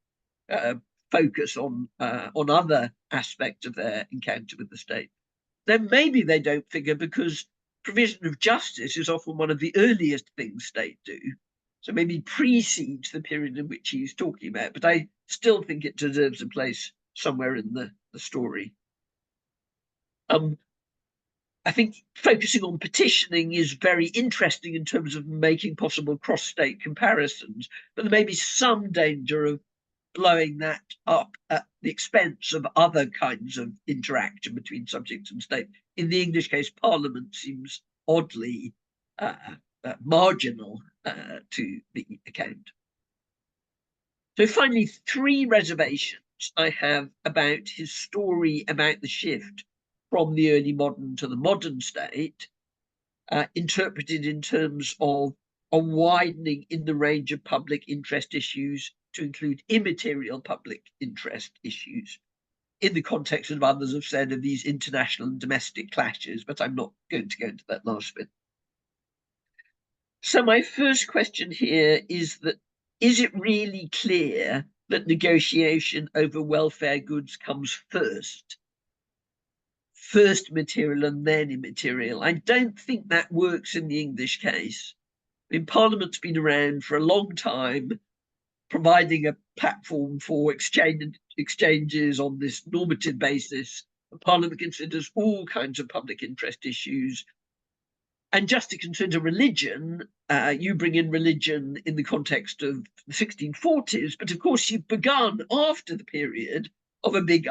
Speaker 6: focus on other aspects of their encounter with the state. Then maybe they don't figure because provision of justice is often one of the earliest things states do. So maybe precedes the period in which he's talking about, but I still think it deserves a place somewhere in the story. I think focusing on petitioning is very interesting in terms of making possible cross-state comparisons, but there may be some danger of blowing that up at the expense of other kinds of interaction between subjects and state. In the English case, Parliament seems oddly marginal to the account. So finally, 3 reservations I have about his story about the shift from the early modern to the modern state, interpreted in terms of a widening in the range of public interest issues to include immaterial public interest issues in the context of others have said of these international and domestic clashes, but I'm not going to go into that last bit. So my first question here is is it really clear that negotiation over welfare goods comes first material and then immaterial? I don't think that works in the English case. I mean, Parliament's been around for a long time, providing a platform for exchanges on this normative basis. Parliament considers all kinds of public interest issues. And just to consider religion, you bring in religion in the context of the 1640s, but of course you've begun after the period of a big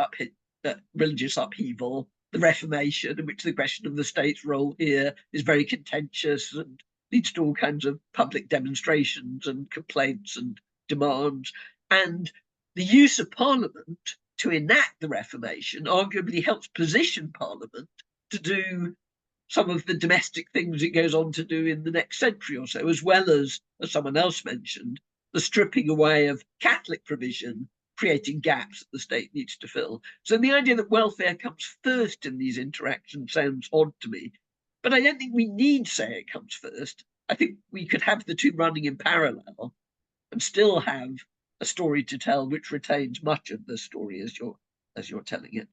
Speaker 6: religious upheaval, the Reformation, in which the question of the state's role here is very contentious and leads to all kinds of public demonstrations and complaints and demands. And the use of Parliament to enact the Reformation arguably helps position Parliament to do some of the domestic things it goes on to do in the next century or so, as well as someone else mentioned, the stripping away of Catholic provision, creating gaps that the state needs to fill. So the idea that welfare comes first in these interactions sounds odd to me, but I don't think we need say it comes first. I think we could have the two running in parallel and still have a story to tell which retains much of the story as you're telling it.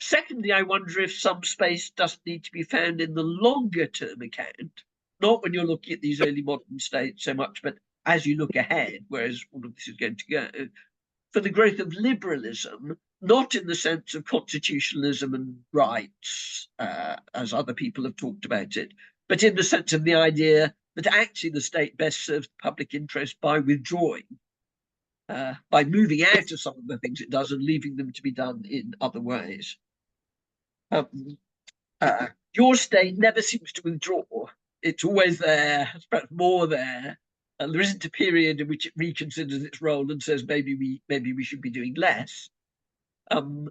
Speaker 6: Secondly, I wonder if some space does need to be found in the longer term account, not when you're looking at these early modern states so much, but as you look ahead, whereas all of this is going to go, for the growth of liberalism, not in the sense of constitutionalism and rights, as other people have talked about it, but in the sense of the idea that actually the state best serves the public interest by withdrawing, by moving out of some of the things it does and leaving them to be done in other ways. Your state never seems to withdraw. It's always there, perhaps more there And there isn't a period in which it reconsiders its role and says maybe we should be doing less. And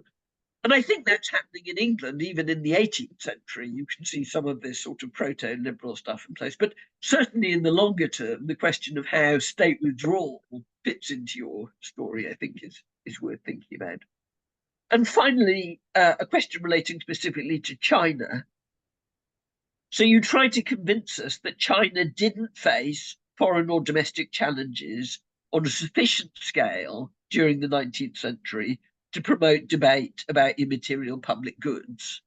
Speaker 6: I think that's happening in England, even in the 18th century. You can see some of this sort of proto-liberal stuff in place. But certainly in the longer term, the question of how state withdrawal fits into your story, I think, is worth thinking about. And finally, a question relating specifically to China. So you try to convince us that China didn't face foreign or domestic challenges on a sufficient scale during the 19th century to promote debate about immaterial public goods.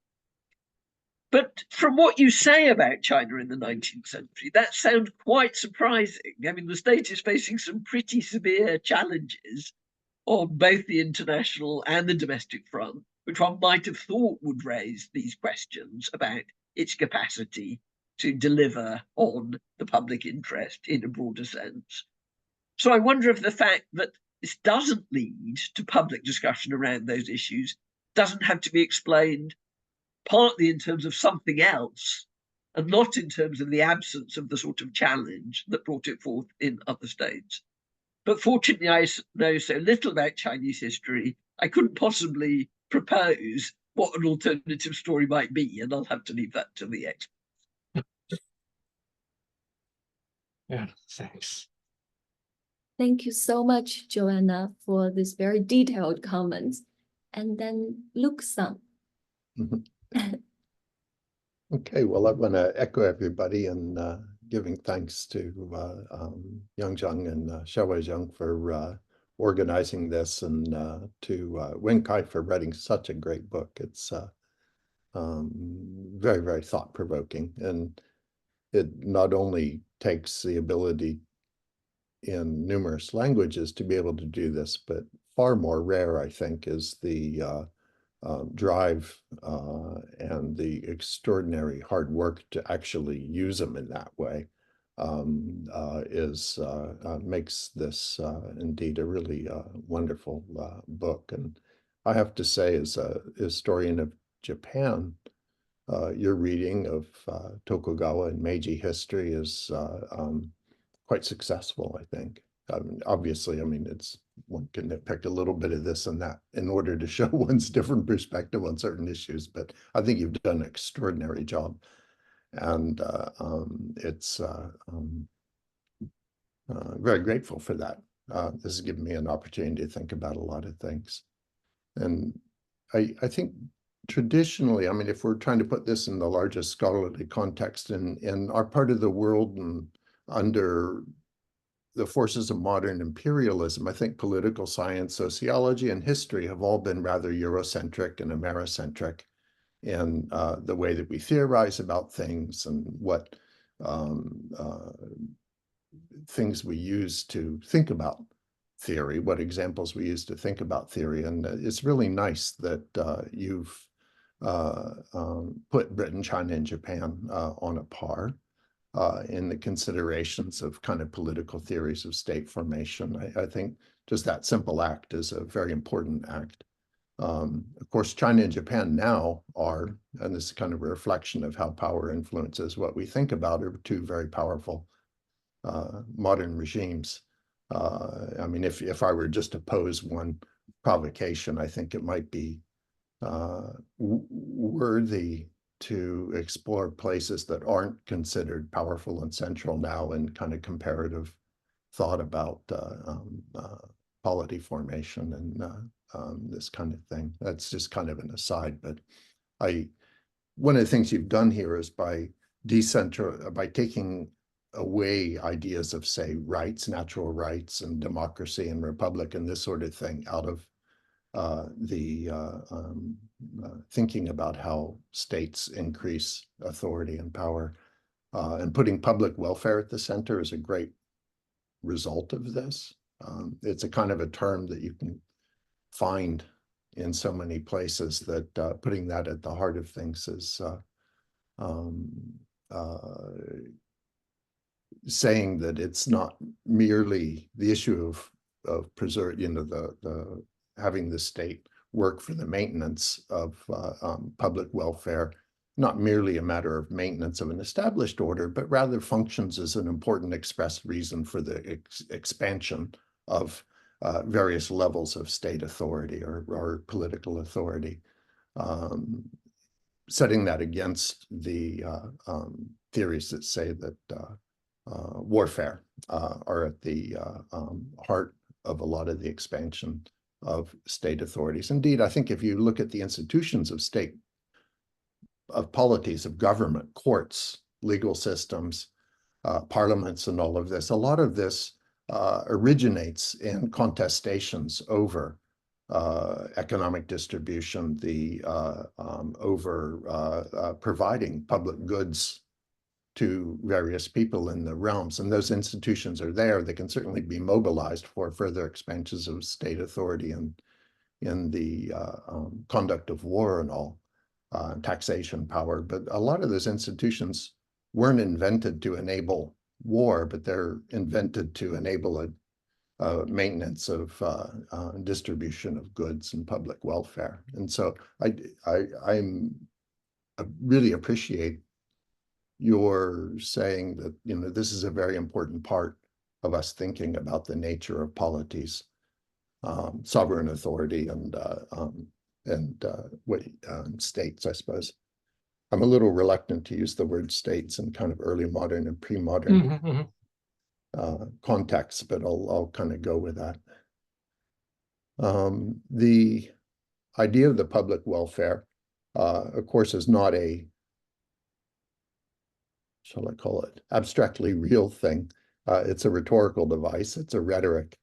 Speaker 6: But from what you say about China in the 19th century, that sounds quite surprising. I mean, the state is facing some pretty severe challenges on both the international and the domestic front, which one might have thought would raise these questions about its capacity to deliver on the public interest in a broader sense. So I wonder if the fact that this doesn't lead to public discussion around those issues doesn't have to be explained partly in terms of something else and not in terms of the absence of the sort of challenge that brought it forth in other states. But fortunately, I know so little about Chinese history, I couldn't possibly propose what an alternative story might be, and I'll have to leave that to the experts.
Speaker 2: Yeah, thanks.
Speaker 3: Thank you so much, Joanna, for this very detailed comments. And then Luke-san.
Speaker 7: Okay, well, I want to echo everybody and giving thanks to Zheng and Xiaowei for organizing this, and to Wenkai for writing such a great book. It's very, very thought-provoking, and it not only takes the ability in numerous languages to be able to do this, but far more rare, I think, is the drive and the extraordinary hard work to actually use them in that way makes this indeed a really wonderful book. And I have to say, as a historian of Japan, your reading of Tokugawa and Meiji history is quite successful, I think. Obviously, I mean, one can pick a little bit of this and that in order to show one's different perspective on certain issues, but I think you've done an extraordinary job. And it's very grateful for that. This has given me an opportunity to think about a lot of things. And I think traditionally, I mean, if we're trying to put this in the largest scholarly context in our part of the world and under the forces of modern imperialism, I think political science, sociology, and history have all been rather Eurocentric and Americentric in the way that we theorize about things and what things we use to think about theory, what examples we use to think about theory. And it's really nice that you've put Britain, China, and Japan on a par in the considerations of kind of political theories of state formation. I think just that simple act is a very important act. Of course, China and Japan now are, and this is kind of a reflection of how power influences what we think about, are two very powerful modern regimes. I mean, if I were just to pose one provocation, I think it might be worthy to explore places that aren't considered powerful and central now in kind of comparative thought about polity formation and this kind of thing. That's just kind of an aside, but one of the things you've done here is by taking away ideas of, say, rights, natural rights, and democracy and republic and this sort of thing out of thinking about how states increase authority and power, and putting public welfare at the center is a great result of this. It's a kind of a term that you can find in so many places, that putting that at the heart of things is saying that it's not merely the issue of preserve, the having the state work for the maintenance of public welfare not merely a matter of maintenance of an established order, but rather functions as an important express reason for the expansion of various levels of state authority or political authority. Setting that against the theories that say that warfare are at the heart of a lot of the expansion of state authorities. Indeed, I think if you look at the institutions of state, of polities, of government, courts, legal systems, parliaments, and all of this, a lot of this originates in contestations over economic distribution, over providing public goods to various people in the realms. And those institutions are there. They can certainly be mobilized for further expansions of state authority and in the conduct of war and all, taxation power. But a lot of those institutions weren't invented to enable war, but they're invented to enable a maintenance of distribution of goods and public welfare. And so I really appreciate your saying that, you know, this is a very important part of us thinking about the nature of polities, sovereign authority, and states, I suppose. I'm a little reluctant to use the word states in kind of early modern and pre-modern contexts, but I'll kind of go with that. The idea of the public welfare, of course, is not a, shall I call it, abstractly real thing. It's a rhetorical device. It's a rhetoric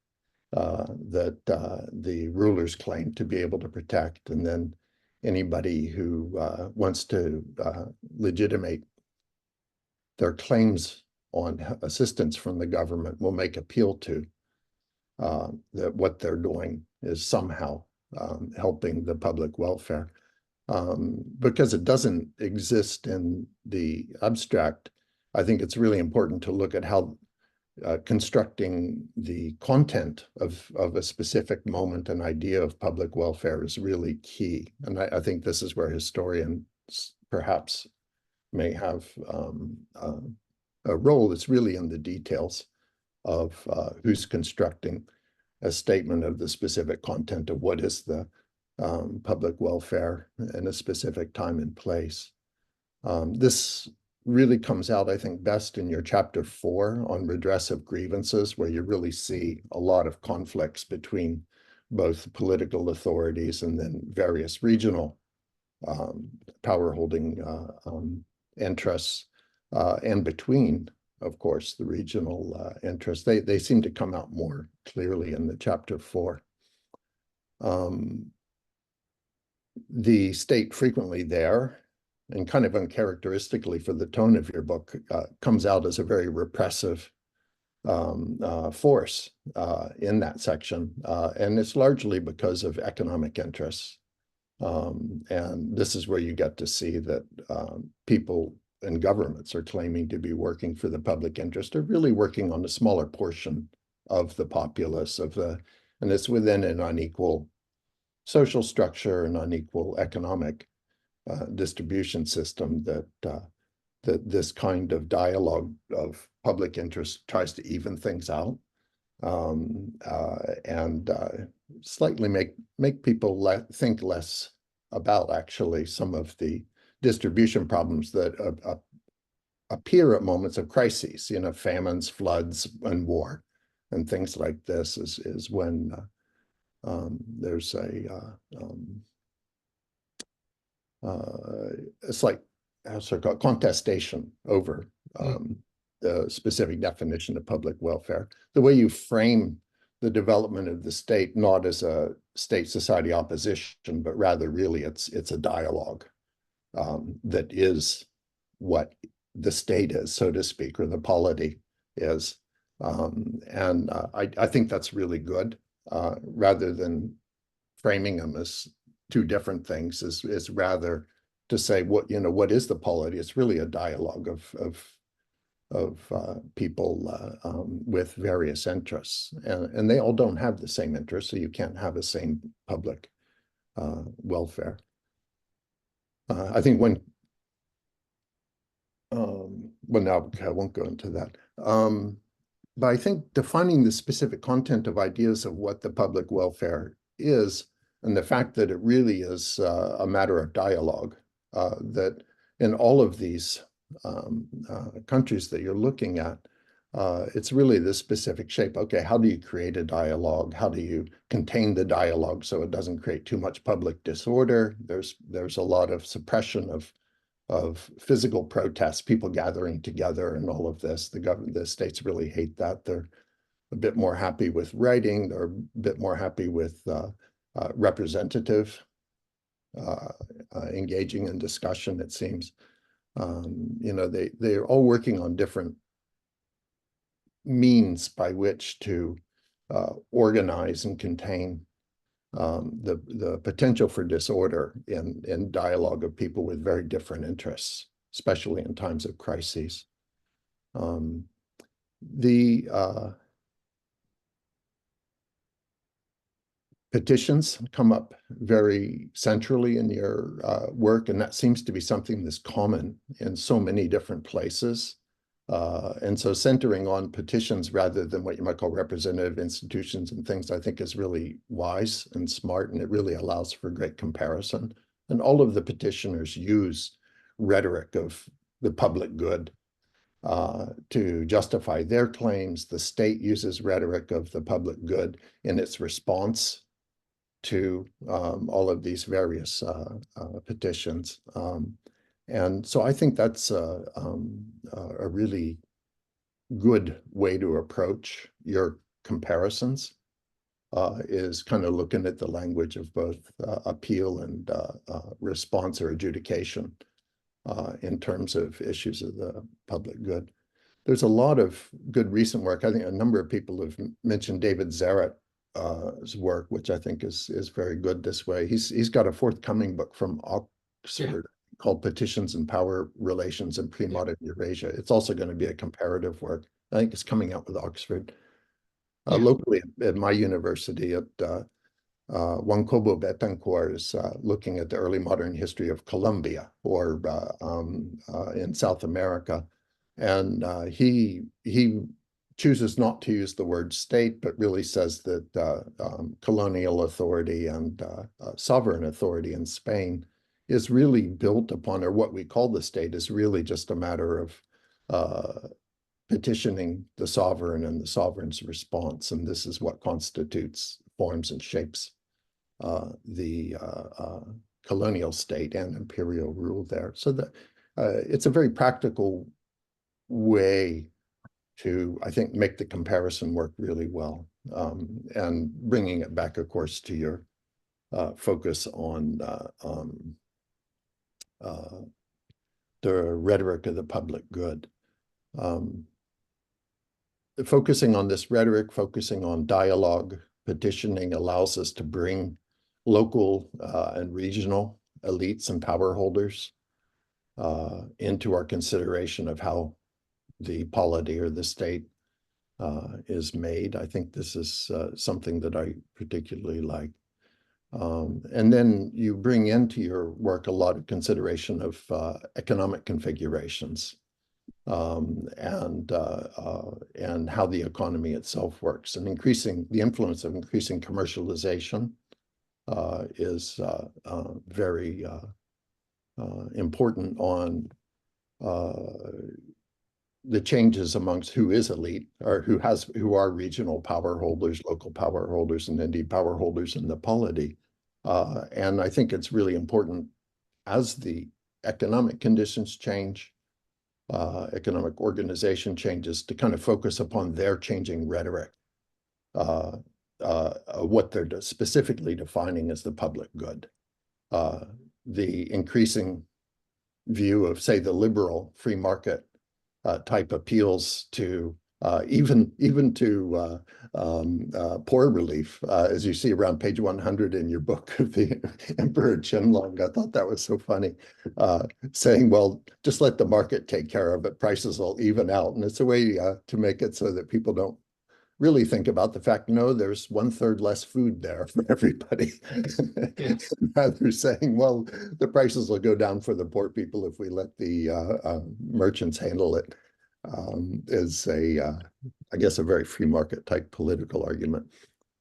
Speaker 7: that the rulers claim to be able to protect, and then anybody who wants to legitimate their claims on assistance from the government will make appeal to that what they're doing is somehow helping the public welfare. Because it doesn't exist in the abstract, I think it's really important to look at how constructing the content of a specific moment, an idea of public welfare is really key. And I think this is where historians perhaps may have a role that's really in the details of who's constructing a statement of the specific content of what is the public welfare in a specific time and place. This really comes out, I think, best in your chapter 4 on redress of grievances, where you really see a lot of conflicts between both political authorities and then various regional power-holding interests, and between, of course, the regional interests. They seem to come out more clearly in the chapter 4. The state frequently there, and kind of uncharacteristically for the tone of your book, comes out as a very repressive force in that section. And it's largely because of economic interests. And this is where you get to see that people and governments are claiming to be working for the public interest, are really working on a smaller portion of the populace, and it's within an unequal social structure and unequal economic distribution system that this kind of dialogue of public interest tries to even things out, and slightly make people think less about actually some of the distribution problems that appear at moments of crises, you know, famines, floods, and war, and things like this is when there's a slight so-called contestation over the specific definition of public welfare. The way you frame the development of the state, not as a state-society opposition, but rather really it's a dialogue that is what the state is, so to speak, or the polity is. I think that's really good, rather than framing them as two different things, is rather to say what is the polity. It's really a dialogue of people with various interests, and they all don't have the same interests, so you can't have the same public welfare. I think well, now I won't go into that. But I think defining the specific content of ideas of what the public welfare is, and the fact that it really is a matter of dialogue, that in all of these countries that you're looking at, it's really the specific shape. Okay, how do you create a dialogue? How do you contain the dialogue so it doesn't create too much public disorder? There's a lot of suppression of physical protests, people gathering together and all of this. The states really hate that. They're a bit more happy with writing. They're a bit more happy with representative engaging in discussion, it seems. You know, they're all working on different means by which to organize and contain the potential for disorder in dialogue of people with very different interests, especially in times of crises. Petitions come up very centrally in your work, and that seems to be something that's common in so many different places. And so centering on petitions rather than what you might call representative institutions and things, I think is really wise and smart, and it really allows for great comparison. And all of the petitioners use rhetoric of the public good to justify their claims. The state uses rhetoric of the public good in its response to all of these various petitions. And so I think that's a really good way to approach your comparisons, is kind of looking at the language of both appeal and response or adjudication in terms of issues of the public good. There's a lot of good recent work. I think a number of people have mentioned David Zerett's work, which I think is very good this way. He's got a forthcoming book from Oxford called Petitions and Power Relations in Pre-Modern Eurasia. It's also going to be a comparative work. I think it's coming out with Oxford. Locally at my university at Juan Cobo Betancourt is looking at the early modern history of Colombia or in South America. And he chooses not to use the word state, but really says that colonial authority and sovereign authority in Spain is really built upon, or what we call the state is really just a matter of petitioning the sovereign and the sovereign's response. And this is what constitutes, forms, and shapes the colonial state and imperial rule there. So that it's a very practical way to, I think, make the comparison work really well. And bringing it back, of course, to your focus on the rhetoric of the public good. Focusing on this rhetoric, focusing on dialogue, petitioning allows us to bring local and regional elites and power holders into our consideration of how the polity or the state is made. I think this is something that I particularly like. And then you bring into your work a lot of consideration of economic configurations and how the economy itself works, and the influence of increasing commercialization is very important on the changes amongst who is elite or who are regional power holders, local power holders, and indeed power holders in the polity. And I think it's really important as the economic conditions change, economic organization changes, to kind of focus upon their changing rhetoric, what they're specifically defining as the public good. The increasing view of, say, the liberal free market type appeals to even to poor relief, as you see around page 100 in your book of the Emperor Qianlong. I thought that was so funny, saying, well, just let the market take care of it, prices will even out. And it's a way to make it so that people don't really think about the fact, no, there's 1/3 less food there for everybody.
Speaker 2: Yes.
Speaker 7: Rather saying, well, the prices will go down for the poor people if we let the merchants handle it, is I guess, a very free market type political argument.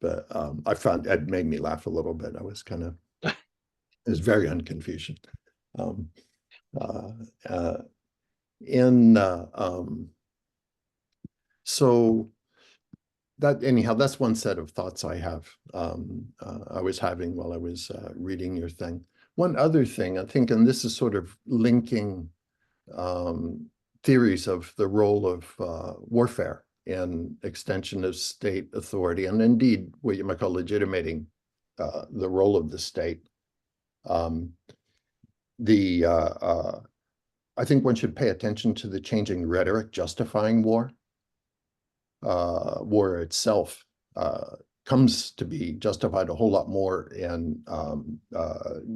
Speaker 7: But I found it made me laugh a little bit. I was kind of, it was very unconfusion. So that, anyhow, that's one set of thoughts I have, I was having while I was reading your thing. One other thing, I think, and this is sort of linking theories of the role of warfare and extension of state authority, and indeed what you might call legitimating the role of the state. I think one should pay attention to the changing rhetoric justifying war. War itself comes to be justified a whole lot more and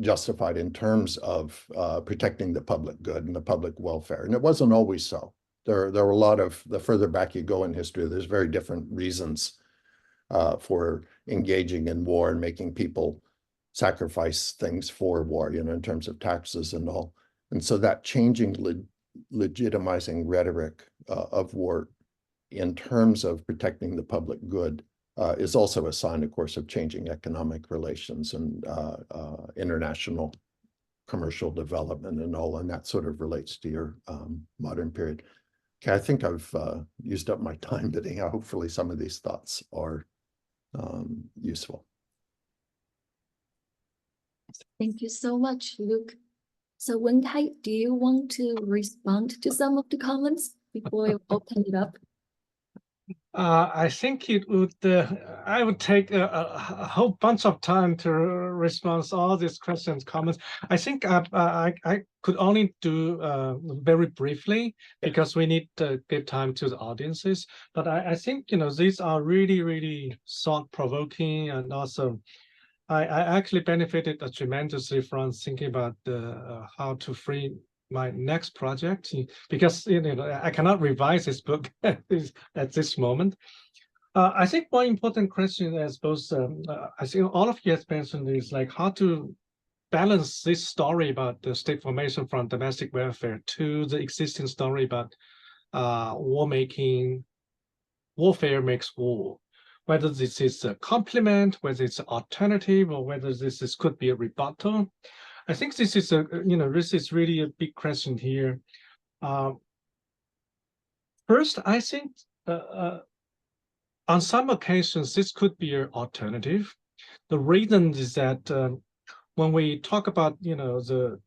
Speaker 7: justified in terms of protecting the public good and the public welfare. And it wasn't always so. There were a lot of, the further back you go in history, there's very different reasons for engaging in war and making people sacrifice things for war, you know, in terms of taxes and all. And so that changing legitimizing rhetoric of war in terms of protecting the public good is also a sign, of course, of changing economic relations and international commercial development and all, and that sort of relates to your modern period. Okay, I think I've used up my time, but hopefully some of these thoughts are useful.
Speaker 3: Thank you so much, Luke. So Wenkai, do you want to respond to some of the comments before we open it up?
Speaker 2: I think it would. I would take a whole bunch of time to respond to all these questions, comments. I think I could only do very briefly because we need to give time to the audiences. But I think, you know, these are really, really thought-provoking, and also I actually benefited tremendously from thinking about how to frame my next project, because, you know, I cannot revise this book at this moment. I think one important question, as both I think all of you have mentioned, is like how to balance this story about the state formation from domestic welfare to the existing story about warfare makes war. Whether this is a complement, whether it's an alternative, or whether this could be a rebuttal. I think this is this is really a big question here. First, I think on some occasions this could be an alternative. The reason is that when we talk about the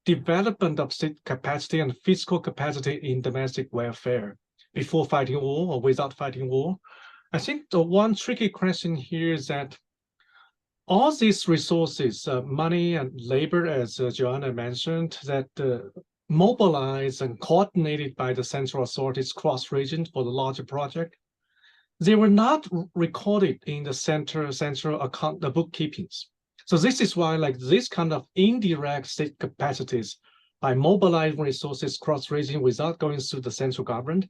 Speaker 2: development of state capacity and fiscal capacity in domestic welfare before fighting war or without fighting war, I think the one tricky question here is that all these resources, money and labor, as Joanna mentioned, that mobilized and coordinated by the central authorities cross-region for the larger project, they were not recorded in the central account, the bookkeepings. So this is why, like, this kind of indirect state capacities by mobilizing resources cross-region without going through the central government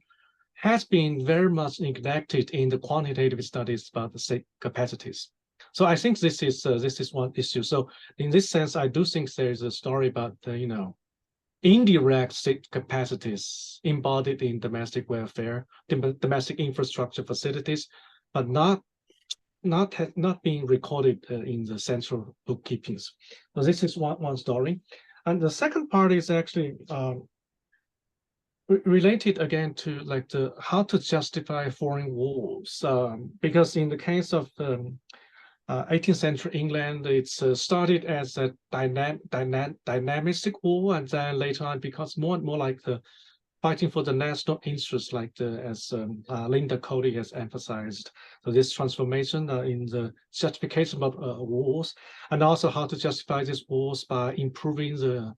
Speaker 2: has been very much neglected in the quantitative studies about the state capacities. So I think this is one issue. So in this sense, I do think there is a story about the indirect state capacities embodied in domestic welfare, domestic infrastructure facilities, but not being recorded in the central bookkeepings. So this is one story, and the second part is actually related again to like how to justify foreign wars, because in the case of 18th century England, it's started as a dynamistic war, and then later on becomes more and more like the fighting for the national interest, like as Linda Cody has emphasized. So this transformation in the justification of wars, and also how to justify these wars by improving the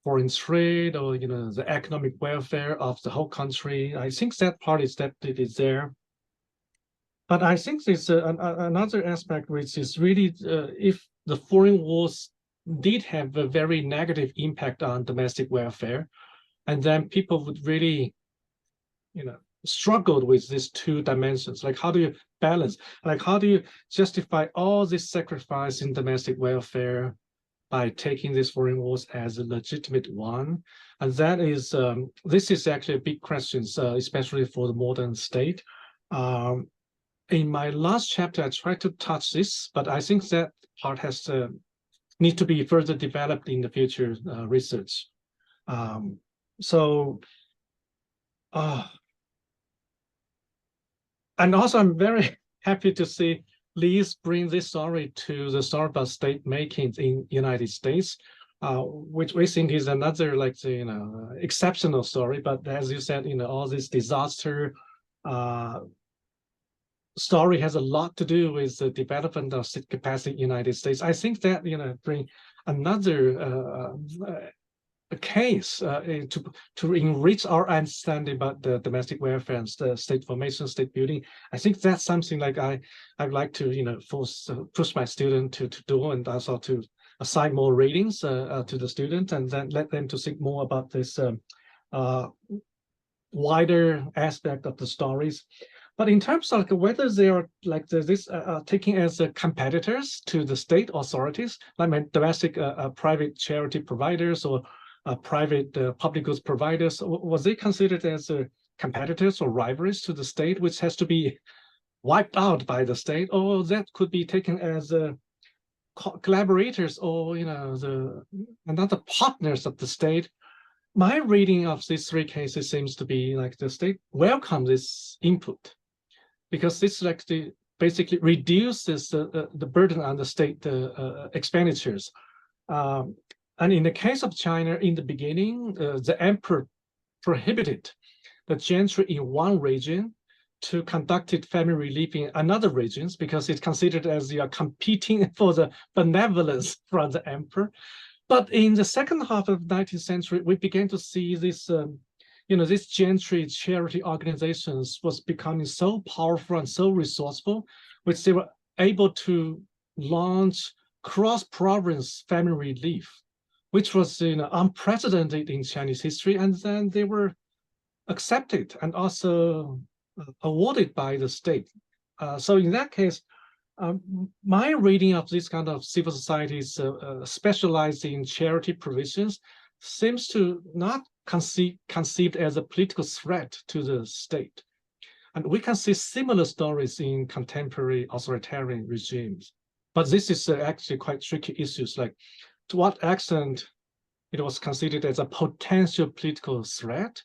Speaker 2: foreign trade or the economic welfare of the whole country. I think that part is definitely there. But I think there's another aspect, which is really if the foreign wars did have a very negative impact on domestic welfare, and then people would really, struggled with these two dimensions. Like, how do you balance? Like, how do you justify all this sacrifice in domestic welfare by taking these foreign wars as a legitimate one? And that is, this is actually a big question, especially for the modern state. In my last chapter, I tried to touch this, but I think that part has need to be further developed in the future research. And also, I'm very happy to see Liz bring this story to the story about state making in United States, which we think is another exceptional story. But as you said, all this disaster story has a lot to do with the development of state capacity in the United States. I think that bring another a case to enrich our understanding about the domestic welfare and the state formation, state building. I think that's something like I'd like to push my student to do, and also to assign more ratings to the student, and then let them to think more about this wider aspect of the stories. But in terms of whether they are taking as competitors to the state authorities, like domestic private charity providers or private public goods providers, was they considered as competitors or rivals to the state, which has to be wiped out by the state, or that could be taken as collaborators or another partners of the state? My reading of these three cases seems to be like the state welcomes this input, because this basically reduces the burden on the state expenditures. And in the case of China, in the beginning, the emperor prohibited the gentry in one region to conduct family relief in another regions, because it's considered as you are competing for the benevolence from the emperor. But in the second half of the 19th century, we began to see this, this gentry charity organizations was becoming so powerful and so resourceful, which they were able to launch cross-province family relief, which was unprecedented in Chinese history, and then they were accepted and also awarded by the state. So in that case, my reading of this kind of civil societies specialized in charity provisions seems to not conceived as a political threat to the state. And we can see similar stories in contemporary authoritarian regimes. But this is actually quite tricky issues, like to what extent it was considered as a potential political threat,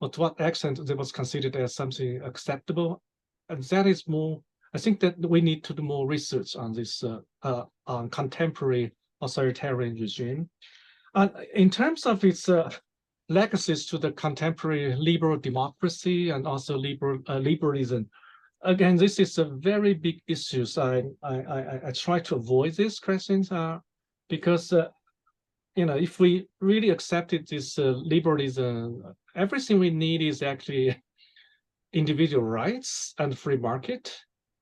Speaker 2: or to what extent it was considered as something acceptable. And that is more, I think that we need to do more research on this on contemporary authoritarian regime. And in terms of its legacies to the contemporary liberal democracy and also liberalism, again, this is a very big issue. So I try to avoid these questions because if we really accepted this liberalism, everything we need is actually individual rights and free market.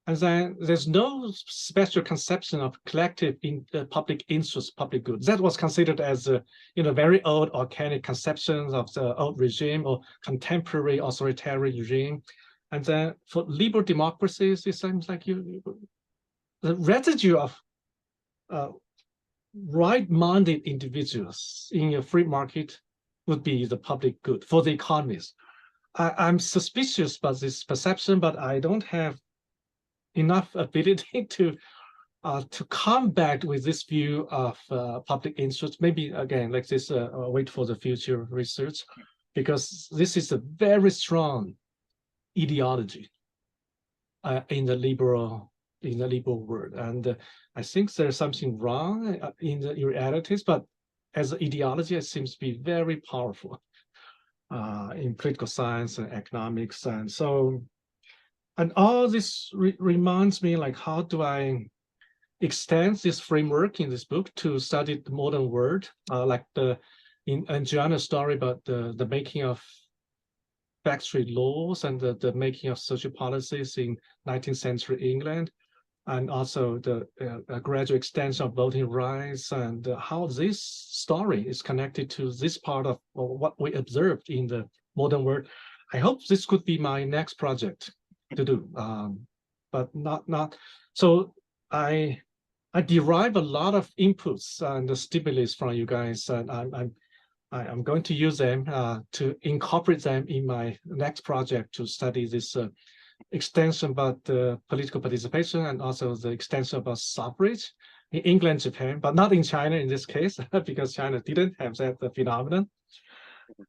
Speaker 2: And then there's no special conception of collective public interest, public good. That was considered as very old organic conceptions of the old regime or contemporary authoritarian regime. And then for liberal democracies, it seems like the residue of right-minded individuals in a free market would be the public good for the economies. I'm suspicious about this perception, but I don't have enough ability to combat with this view of public interest. Maybe again, like this, wait for the future research, because this is a very strong ideology in the liberal world, and I think there's something wrong in the realities, but as an ideology, it seems to be very powerful in political science and economics, and so. And all this reminds me, like, how do I extend this framework in this book to study the modern world, like in Joanna's story about the making of factory laws and the making of social policies in 19th century England, and also the gradual extension of voting rights, and how this story is connected to this part of what we observed in the modern world. I hope this could be my next project to do, but not. So I derive a lot of inputs and the stimulus from you guys, and I'm going to use them to incorporate them in my next project to study this extension about political participation and also the extension about suffrage in England, Japan, but not in China in this case, because China didn't have that phenomenon.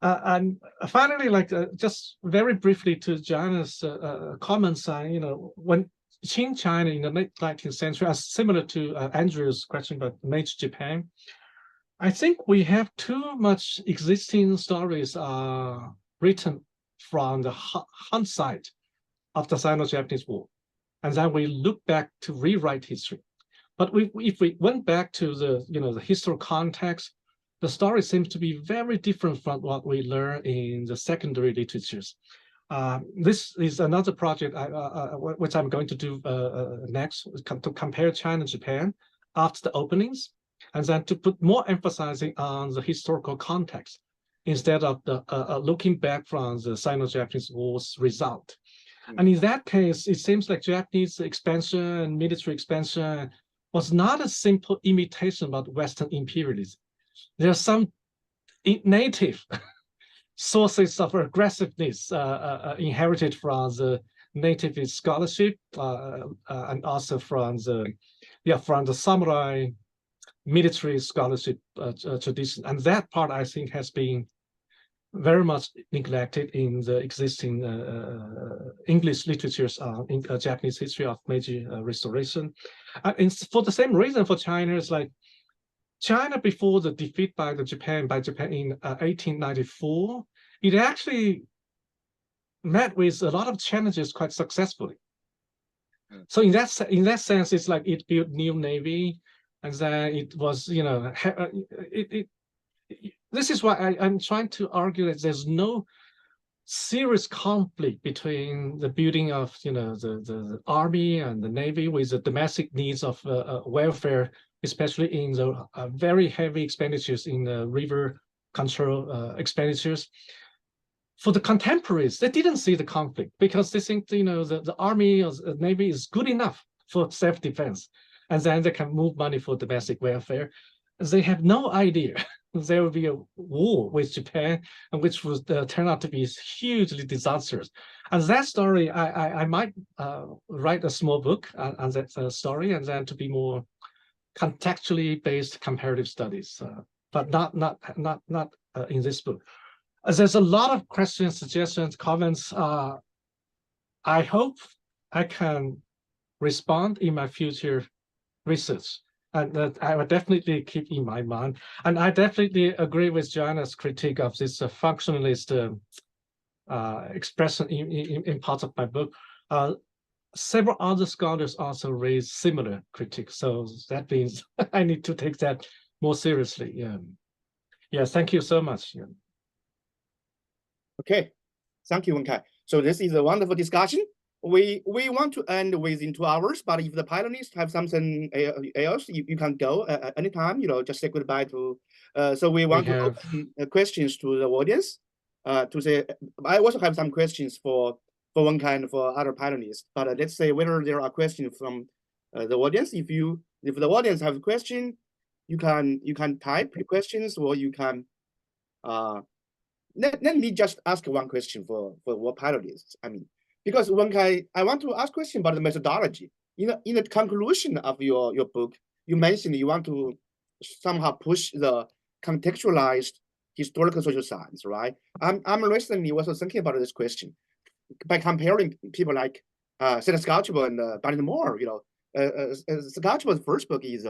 Speaker 2: And finally, like just very briefly to Joanna's comments, when Qing China in the late 19th century, as similar to Andreas' question about Meiji Japan, I think we have too much existing stories written from the hindsight of the Sino-Japanese War, and then we look back to rewrite history. But if we went back to the historical context, the story seems to be very different from what we learn in the secondary literatures. This is another project which I'm going to do next, to compare China and Japan after the openings, and then to put more emphasizing on the historical context instead of the looking back from the Sino-Japanese War's result. And in that case, it seems like Japanese expansion, military expansion, was not a simple imitation of Western imperialism. There are some native sources of aggressiveness inherited from the nativist scholarship and also from the samurai military scholarship tradition. And that part, I think, has been very much neglected in the existing English literatures in Japanese history of Meiji Restoration. And for the same reason for China, it's like China before the defeat by Japan in 1894, it actually met with a lot of challenges quite successfully. So in that sense, it's like it built new navy, and then it was, this is why I'm trying to argue that there's no serious conflict between the building of the army and the navy with the domestic needs of welfare, especially in the very heavy expenditures in the river control expenditures. For the contemporaries, they didn't see the conflict because they think the army or the navy is good enough for self-defense, and then they can move money for domestic welfare. They have no idea there will be a war with Japan, and which would turn out to be hugely disastrous. And that story, I might write a small book on that story, and then to be more contextually based comparative studies, but not in this book. There's a lot of questions, suggestions, comments. I hope I can respond in my future research. And that I would definitely keep in my mind. And I definitely agree with Joanna's critique of this functionalist expression in parts of my book. Several other scholars also raise similar critiques. So that means I need to take that more seriously. Yeah, thank you so much. Yeah.
Speaker 1: Okay, thank you, Wenkai. So this is a wonderful discussion. We want to end within 2 hours, but if the panelists have something else, you can go anytime. Just say goodbye to. So we want to open questions to the audience. To say, I also have some questions for Wenkai and for other panelists. But let's say whether there are questions from the audience. If the audience have a question, you can type the questions, or you can. Let me just ask one question for what panelists. Because Wenkai, I want to ask a question about the methodology. In the conclusion of your book, you mentioned you want to somehow push the contextualized historical social science, right? I'm recently also thinking about this question by comparing people like Scotchwell and Barnett Moore. Scotchwell's first book is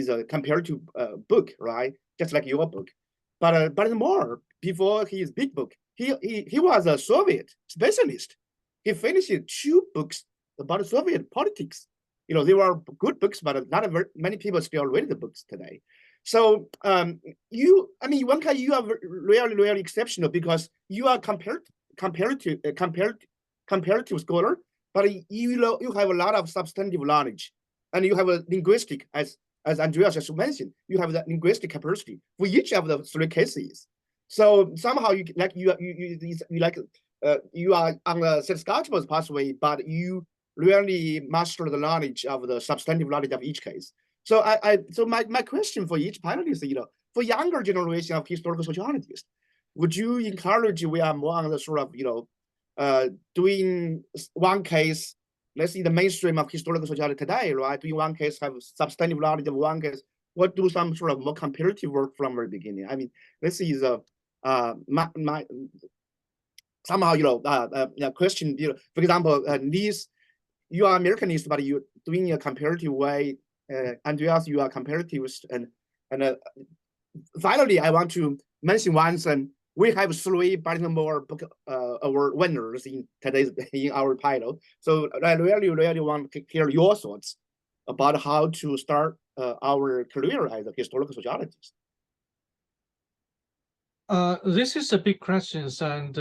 Speaker 1: a comparative book, right? Just like your book. But Barnett Moore, before his big book, he was a Soviet specialist. He finished 2 books about Soviet politics. They were good books, but not very many people still read the books today. So Wenkai, you are really exceptional because you are comparative scholar, but you have a lot of substantive knowledge, and you have a linguistic, as Andreas just mentioned, you have the linguistic capacity for each of the 3 cases. So somehow you like you are on the Scotchman's pathway, but you really master the knowledge of the substantive knowledge of each case. So so my question for each panelist, for younger generation of historical sociologists, would you encourage we are more on the sort of, doing one case, let's see the mainstream of historical sociology today, right? Doing one case, have substantive knowledge of one case, or do some sort of more comparative work from the beginning? I mean, this is somehow, question, for example, these, you are Americanist, but you're doing a comparative way. Andreas, you are comparativist, and finally, I want to mention once, and we have 3 Baltimore Book Award winners in our title. So I really want to hear your thoughts about how to start our career as a historical sociologist.
Speaker 2: This is a big question, and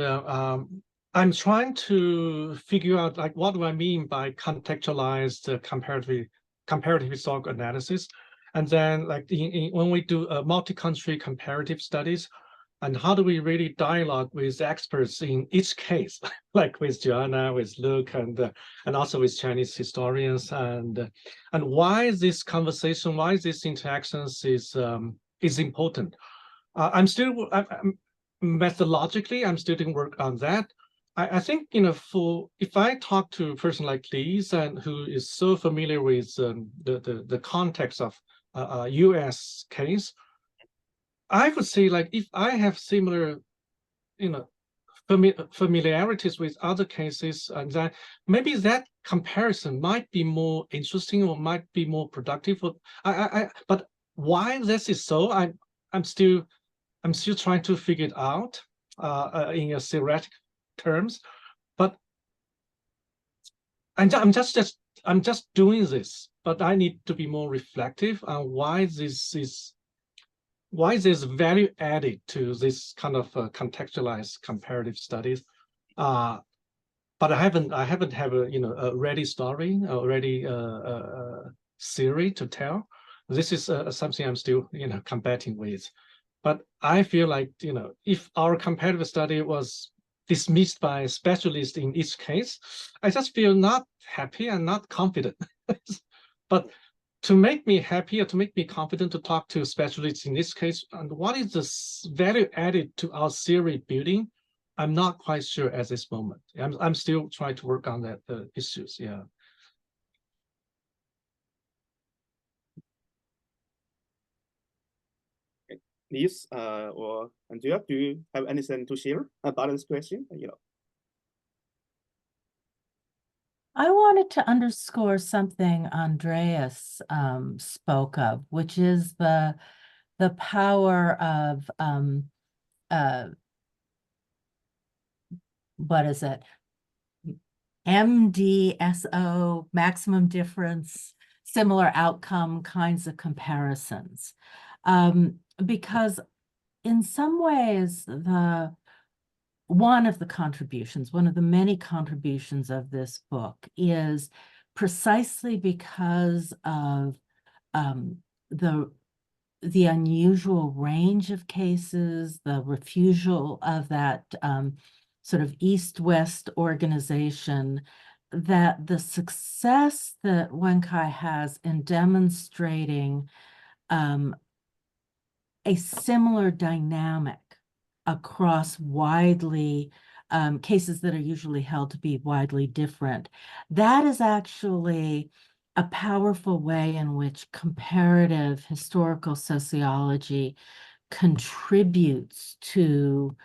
Speaker 2: I'm trying to figure out like what do I mean by contextualized comparative historical analysis, and then like when we do multi-country comparative studies, and how do we really dialogue with experts in each case, like with Joanna, with Luke, and also with Chinese historians, and why this conversation, why these interactions is important. I'm methodologically, I'm still doing work on that. I think, if I talk to a person like Liz, and who is so familiar with the context of a US case, I would say, like, if I have similar, familiarities with other cases, and that maybe that comparison might be more interesting or might be more productive. But why this is so, I'm still trying to figure it out in a theoretic terms, but I'm just doing this. But I need to be more reflective on why there's value added to this kind of contextualized comparative studies. But I haven't have a ready story, a ready theory to tell. This is something I'm still combating with. But I feel like, if our comparative study was dismissed by specialists in each case, I just feel not happy and not confident. But to make me happy or to make me confident to talk to specialists in this case, and what is the value added to our theory building, I'm not quite sure at this moment. I'm still trying to work on that issues. Yeah.
Speaker 1: Liz or Andrea, do you have anything to share about this question?
Speaker 5: I wanted to underscore something Andreas spoke of, which is the power of what is it? MDSO, maximum difference, similar outcome kinds of comparisons. Because in some ways, one of the many contributions of this book is precisely because of the unusual range of cases, the refusal of that sort of East-West organization, that the success that Wenkai has in demonstrating a similar dynamic across widely cases that are usually held to be widely different, that is actually a powerful way in which comparative historical sociology contributes to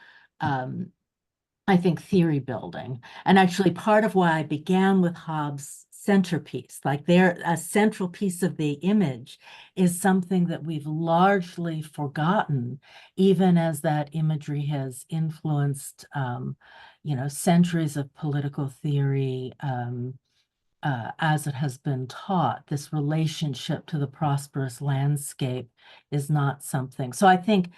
Speaker 5: I think theory building. And actually part of why I began with Hobbes' centerpiece, like a central piece of the image is something that we've largely forgotten, even as that imagery has influenced, centuries of political theory as it has been taught. This relationship to the prosperous landscape is not something. So I think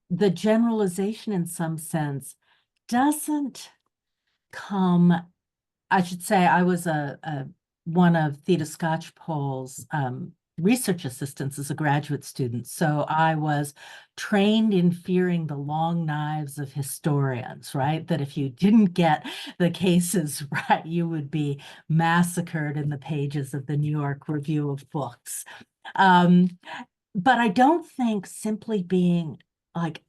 Speaker 5: the generalization in some sense doesn't come, I should say, I was one of Theda Skocpol's research assistants as a graduate student. So I was trained in fearing the long knives of historians, right? That if you didn't get the cases right, you would be massacred in the pages of the New York Review of Books. But I don't think simply being like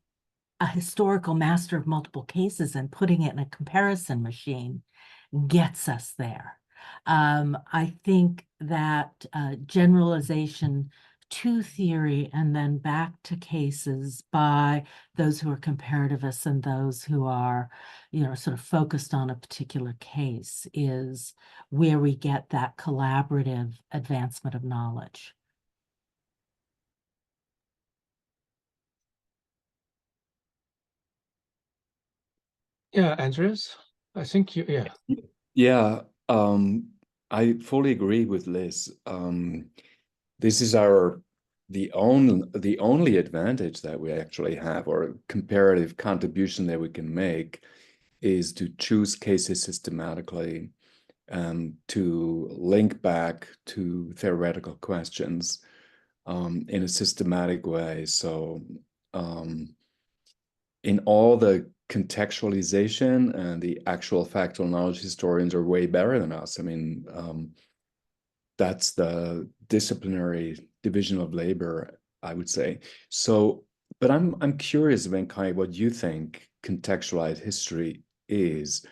Speaker 5: a historical master of multiple cases and putting it in a comparison machine gets us there. I think that generalization to theory and then back to cases by those who are comparativists and those who are, sort of focused on a particular case is where we get that collaborative advancement of knowledge.
Speaker 2: Yeah, Andreas, I think you, yeah.
Speaker 4: Yeah, I fully agree with Liz. This is the only advantage that we actually have, or comparative contribution that we can make, is to choose cases systematically, to link back to theoretical questions in a systematic way. So in all the contextualization and the actual factual knowledge, historians are way better than us. I mean, that's the disciplinary division of labor, I would say. So, but I'm curious, Wenkai, what you think contextualized history is.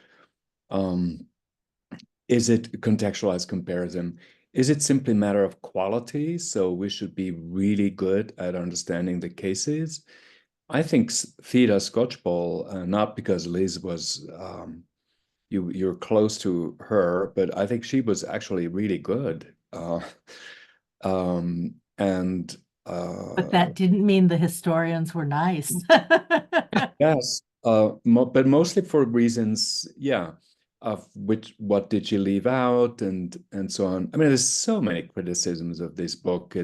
Speaker 4: Is it contextualized comparison? Is it simply a matter of quality? So we should be really good at understanding the cases. I think Theda Skocpol, not because Liz was, you're close to her, but I think she was actually really good.
Speaker 5: But that didn't mean the historians were nice.
Speaker 4: Yes, but mostly for reasons, yeah, of what did you leave out and so on. I mean, there's so many criticisms of this book.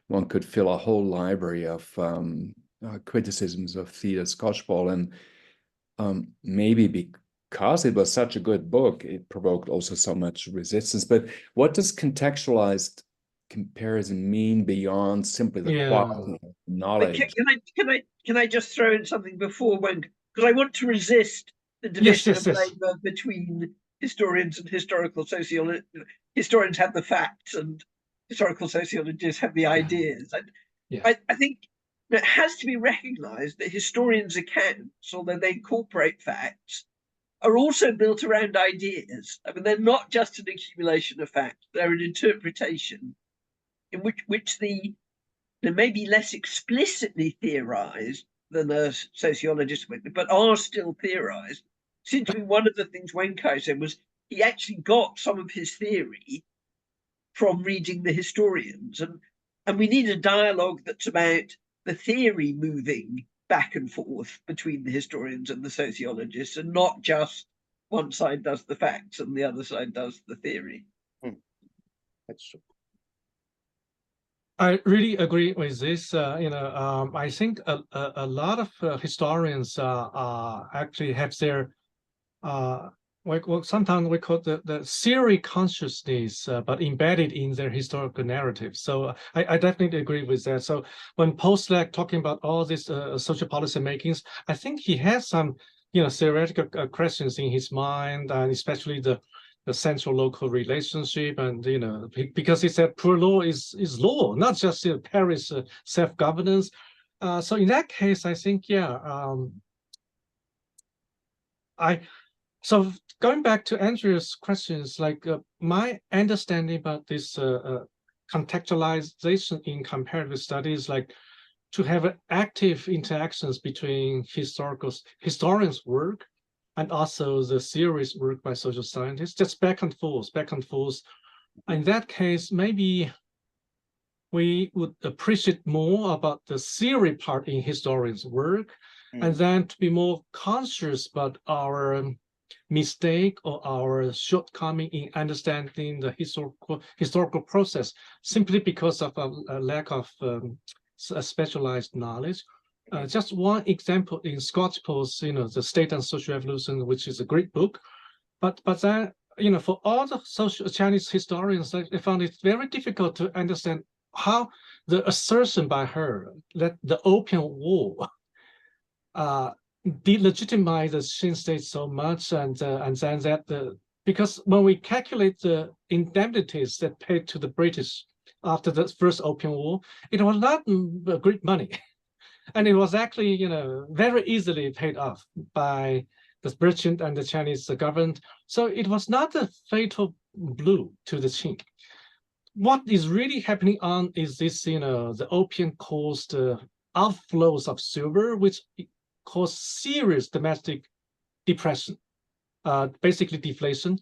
Speaker 4: One could fill a whole library of criticisms of Theda Skocpol, and maybe because it was such a good book, it provoked also so much resistance. But what does contextualized comparison mean beyond simply the quality of knowledge?
Speaker 6: Can I just throw in something before when, because I want to resist the division of labor between historians and historical sociologists. Historians have the facts and historical sociologists have the ideas. I think it has to be recognized that historians' accounts, although they incorporate facts, are also built around ideas. I mean, they're not just an accumulation of facts, they're an interpretation in which they may be less explicitly theorized than a sociologist would, but are still theorized. Seems to me one of the things Wenkai said was he actually got some of his theory from reading the historians. And we need a dialogue that's about the theory moving back and forth between the historians and the sociologists, and not just one side does the facts and the other side does the theory.
Speaker 1: That's true.
Speaker 2: I really agree with this. I think a lot of historians actually have their sometimes we call the theory consciousness, but embedded in their historical narrative. So I definitely agree with that. So when Postlack talking about all this social policy makings, I think he has some theoretical questions in his mind, and especially the central local relationship, and because he said poor law is law, not just Paris self-governance. So in that case, I think so going back to Andrea's questions, like my understanding about this contextualization in comparative studies, like to have active interactions between historians' work and also the theories work by social scientists, just back and forth. In that case, maybe we would appreciate more about the theory part in historians' work, and then to be more conscious about our mistake or our shortcoming in understanding the historical process, simply because of a lack of specialized knowledge. Just one example in Skocpol's, The State and Social Revolution, which is a great book, but then, for all the Chinese historians, they found it very difficult to understand how the assertion by her that the Opium War delegitimize the Qing state so much, and then that because when we calculate the indemnities that paid to the British after the first Opium War, it was not great money, and it was actually very easily paid off by the British and the Chinese government. So it was not a fatal blow to the Qing. What is really happening on is this, the opium caused outflows of silver, which caused serious domestic depression, basically deflation.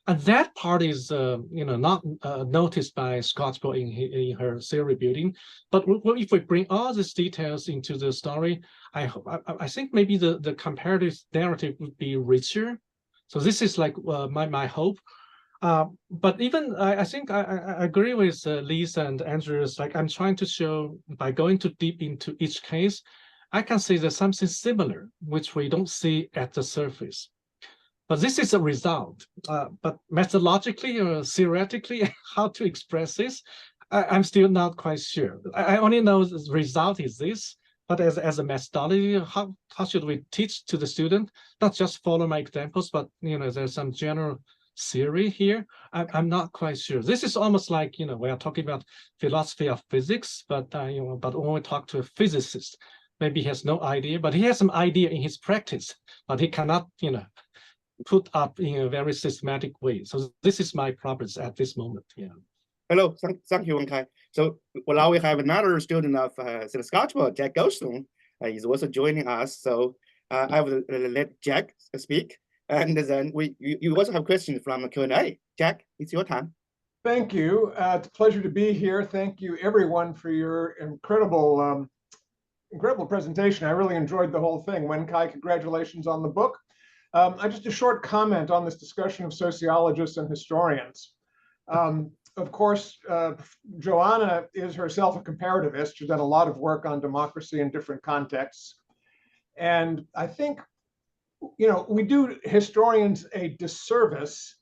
Speaker 2: And that part is, not noticed by Scottsboro in her theory building. But if we bring all these details into the story, I think maybe the comparative narrative would be richer. So this is like my hope. But even I think I agree with Lisa and Andreas. Like, I'm trying to show by going too deep into each case, I can see there's something similar which we don't see at the surface. But this is a result. But methodologically or theoretically, how to express this, I'm still not quite sure. I only know the result is this. But as a methodology, how should we teach to the student? Not just follow my examples, but there's some general theory here. I'm not quite sure. This is almost like we are talking about philosophy of physics, but but when we talk to a physicist, maybe he has no idea, but he has some idea in his practice, but he cannot put up in a very systematic way. So this is my problems at this moment.
Speaker 1: Hello, thank you, Wenkai. So now we have another student of Scottsboro, Jack Goldstone. He's also joining us. So I will let Jack speak. And then you also have questions from Q&A. Jack, it's your time.
Speaker 8: Thank you. It's a pleasure to be here. Thank you, everyone, for your incredible presentation. I really enjoyed the whole thing. Wenkai, congratulations on the book. Just a short comment on this discussion of sociologists and historians. Of course, Joanna is herself a comparativist. She's done a lot of work on democracy in different contexts. And I think we do historians a disservice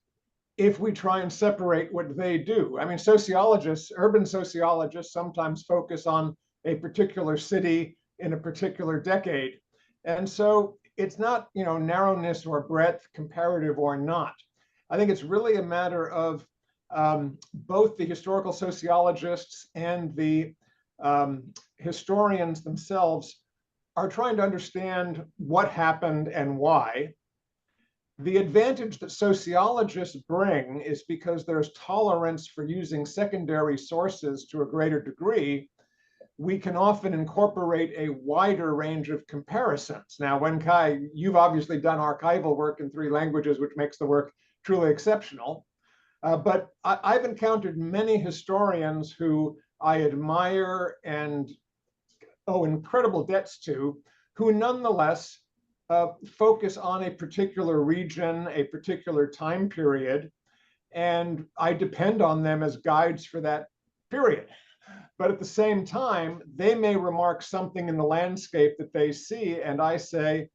Speaker 8: if we try and separate what they do. I mean, sociologists, urban sociologists, sometimes focus on a particular city in a particular decade. And so it's not, narrowness or breadth, comparative or not. I think it's really a matter of both the historical sociologists and the historians themselves are trying to understand what happened and why. The advantage that sociologists bring is because there's tolerance for using secondary sources to a greater degree. We can often incorporate a wider range of comparisons. Now, Wenkai, you've obviously done archival work in 3 languages, which makes the work truly exceptional. But I've encountered many historians who I admire and owe incredible debts to, who nonetheless focus on a particular region, a particular time period, and I depend on them as guides for that period. But at the same time, they may remark something in the landscape that they see, and I say,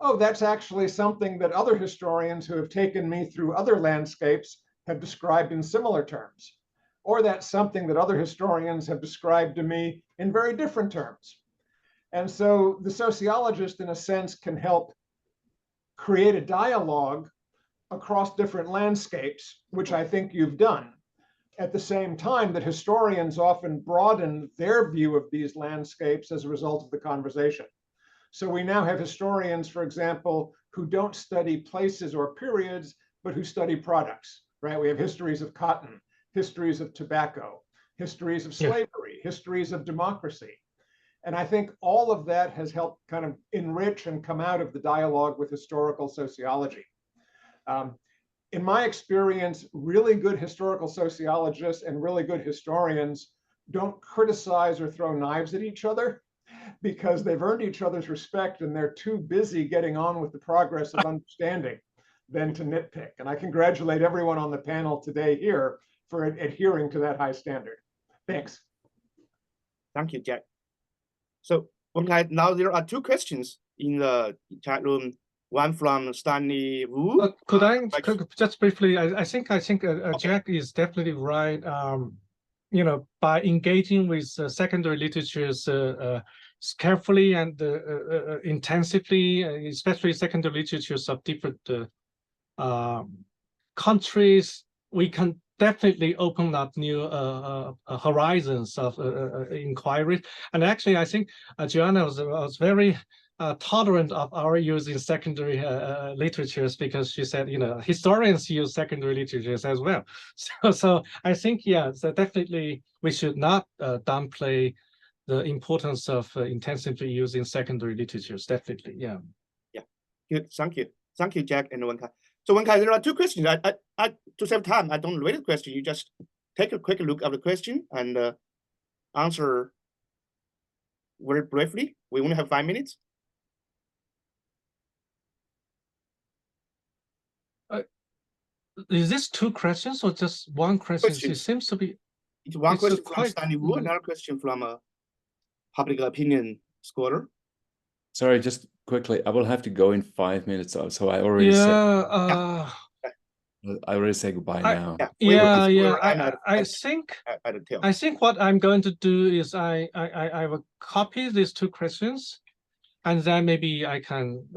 Speaker 8: oh, that's actually something that other historians who have taken me through other landscapes have described in similar terms. Or that's something that other historians have described to me in very different terms. And so the sociologist, in a sense, can help create a dialogue across different landscapes, which I think you've done. At the same time that historians often broaden their view of these landscapes as a result of the conversation. So we now have historians, for example, who don't study places or periods, but who study products, right? We have histories of cotton, histories of tobacco, histories of slavery, histories of democracy. And I think all of that has helped kind of enrich and come out of the dialogue with historical sociology. In my experience, really good historical sociologists and really good historians don't criticize or throw knives at each other because they've earned each other's respect and they're too busy getting on with the progress of understanding than to nitpick. And I congratulate everyone on the panel today here for adhering to that high standard. Thanks.
Speaker 1: Thank you, Jack. So, now there are 2 questions in the chat room. One from Stanley Wu.
Speaker 2: Could I just briefly? I think Jack is definitely right. by engaging with secondary literatures carefully and intensively, especially secondary literatures of different countries, we can definitely open up new horizons of inquiry. And actually, I think Joanna was very tolerant of our using secondary literatures, because she said, historians use secondary literatures as well. So I think, so definitely we should not downplay the importance of intensively using secondary literatures. Definitely, yeah.
Speaker 1: Good, thank you, Jack and Wenkai. So Wenkai, there are two questions. I to save time, I don't read the question. You just take a quick look at the question and answer very briefly. We only have 5 minutes.
Speaker 2: Is this two questions or just one question? It seems to be.
Speaker 1: It's one question from Stanley Wu, another question from a public opinion scholar.
Speaker 4: Sorry, just quickly, I will have to go in 5 minutes. So I already I already say goodbye now.
Speaker 2: I think what I'm going to do is I will copy these two questions, and then maybe I can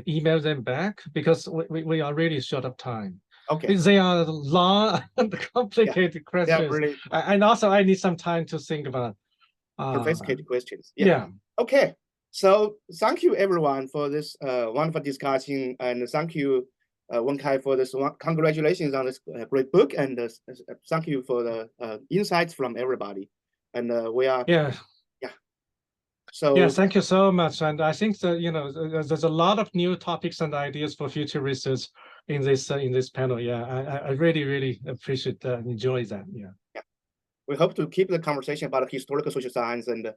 Speaker 2: email them back, because we are really short of time.
Speaker 1: Okay.
Speaker 2: They are long and complicated questions.
Speaker 1: Really,
Speaker 2: and also I need some time to think about
Speaker 1: sophisticated questions.
Speaker 2: Yeah.
Speaker 1: Okay. So thank you everyone for this wonderful discussion, and thank you Wenkai for this one. Congratulations on this great book, and thank you for the insights from everybody. And we are So
Speaker 2: thank you so much. And I think that there's a lot of new topics and ideas for future research in this panel. I really appreciate and enjoy that.
Speaker 1: We hope to keep the conversation about historical social science and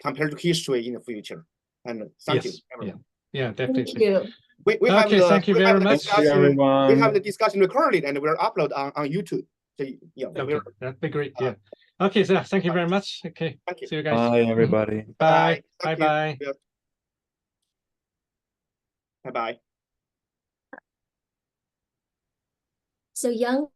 Speaker 1: compared to history in the future. And thank you, everyone.
Speaker 2: Definitely.
Speaker 3: Thank you.
Speaker 1: We have
Speaker 2: thank you very much.
Speaker 4: Everyone.
Speaker 1: We have the discussion recorded and we're upload on YouTube. So
Speaker 2: that'd be great. Okay, so thank you very much. Okay,
Speaker 1: thank you.
Speaker 2: See you guys.
Speaker 4: Bye, everybody.
Speaker 2: Bye.
Speaker 1: Thank
Speaker 2: Bye.
Speaker 1: you. Bye.
Speaker 3: So Yang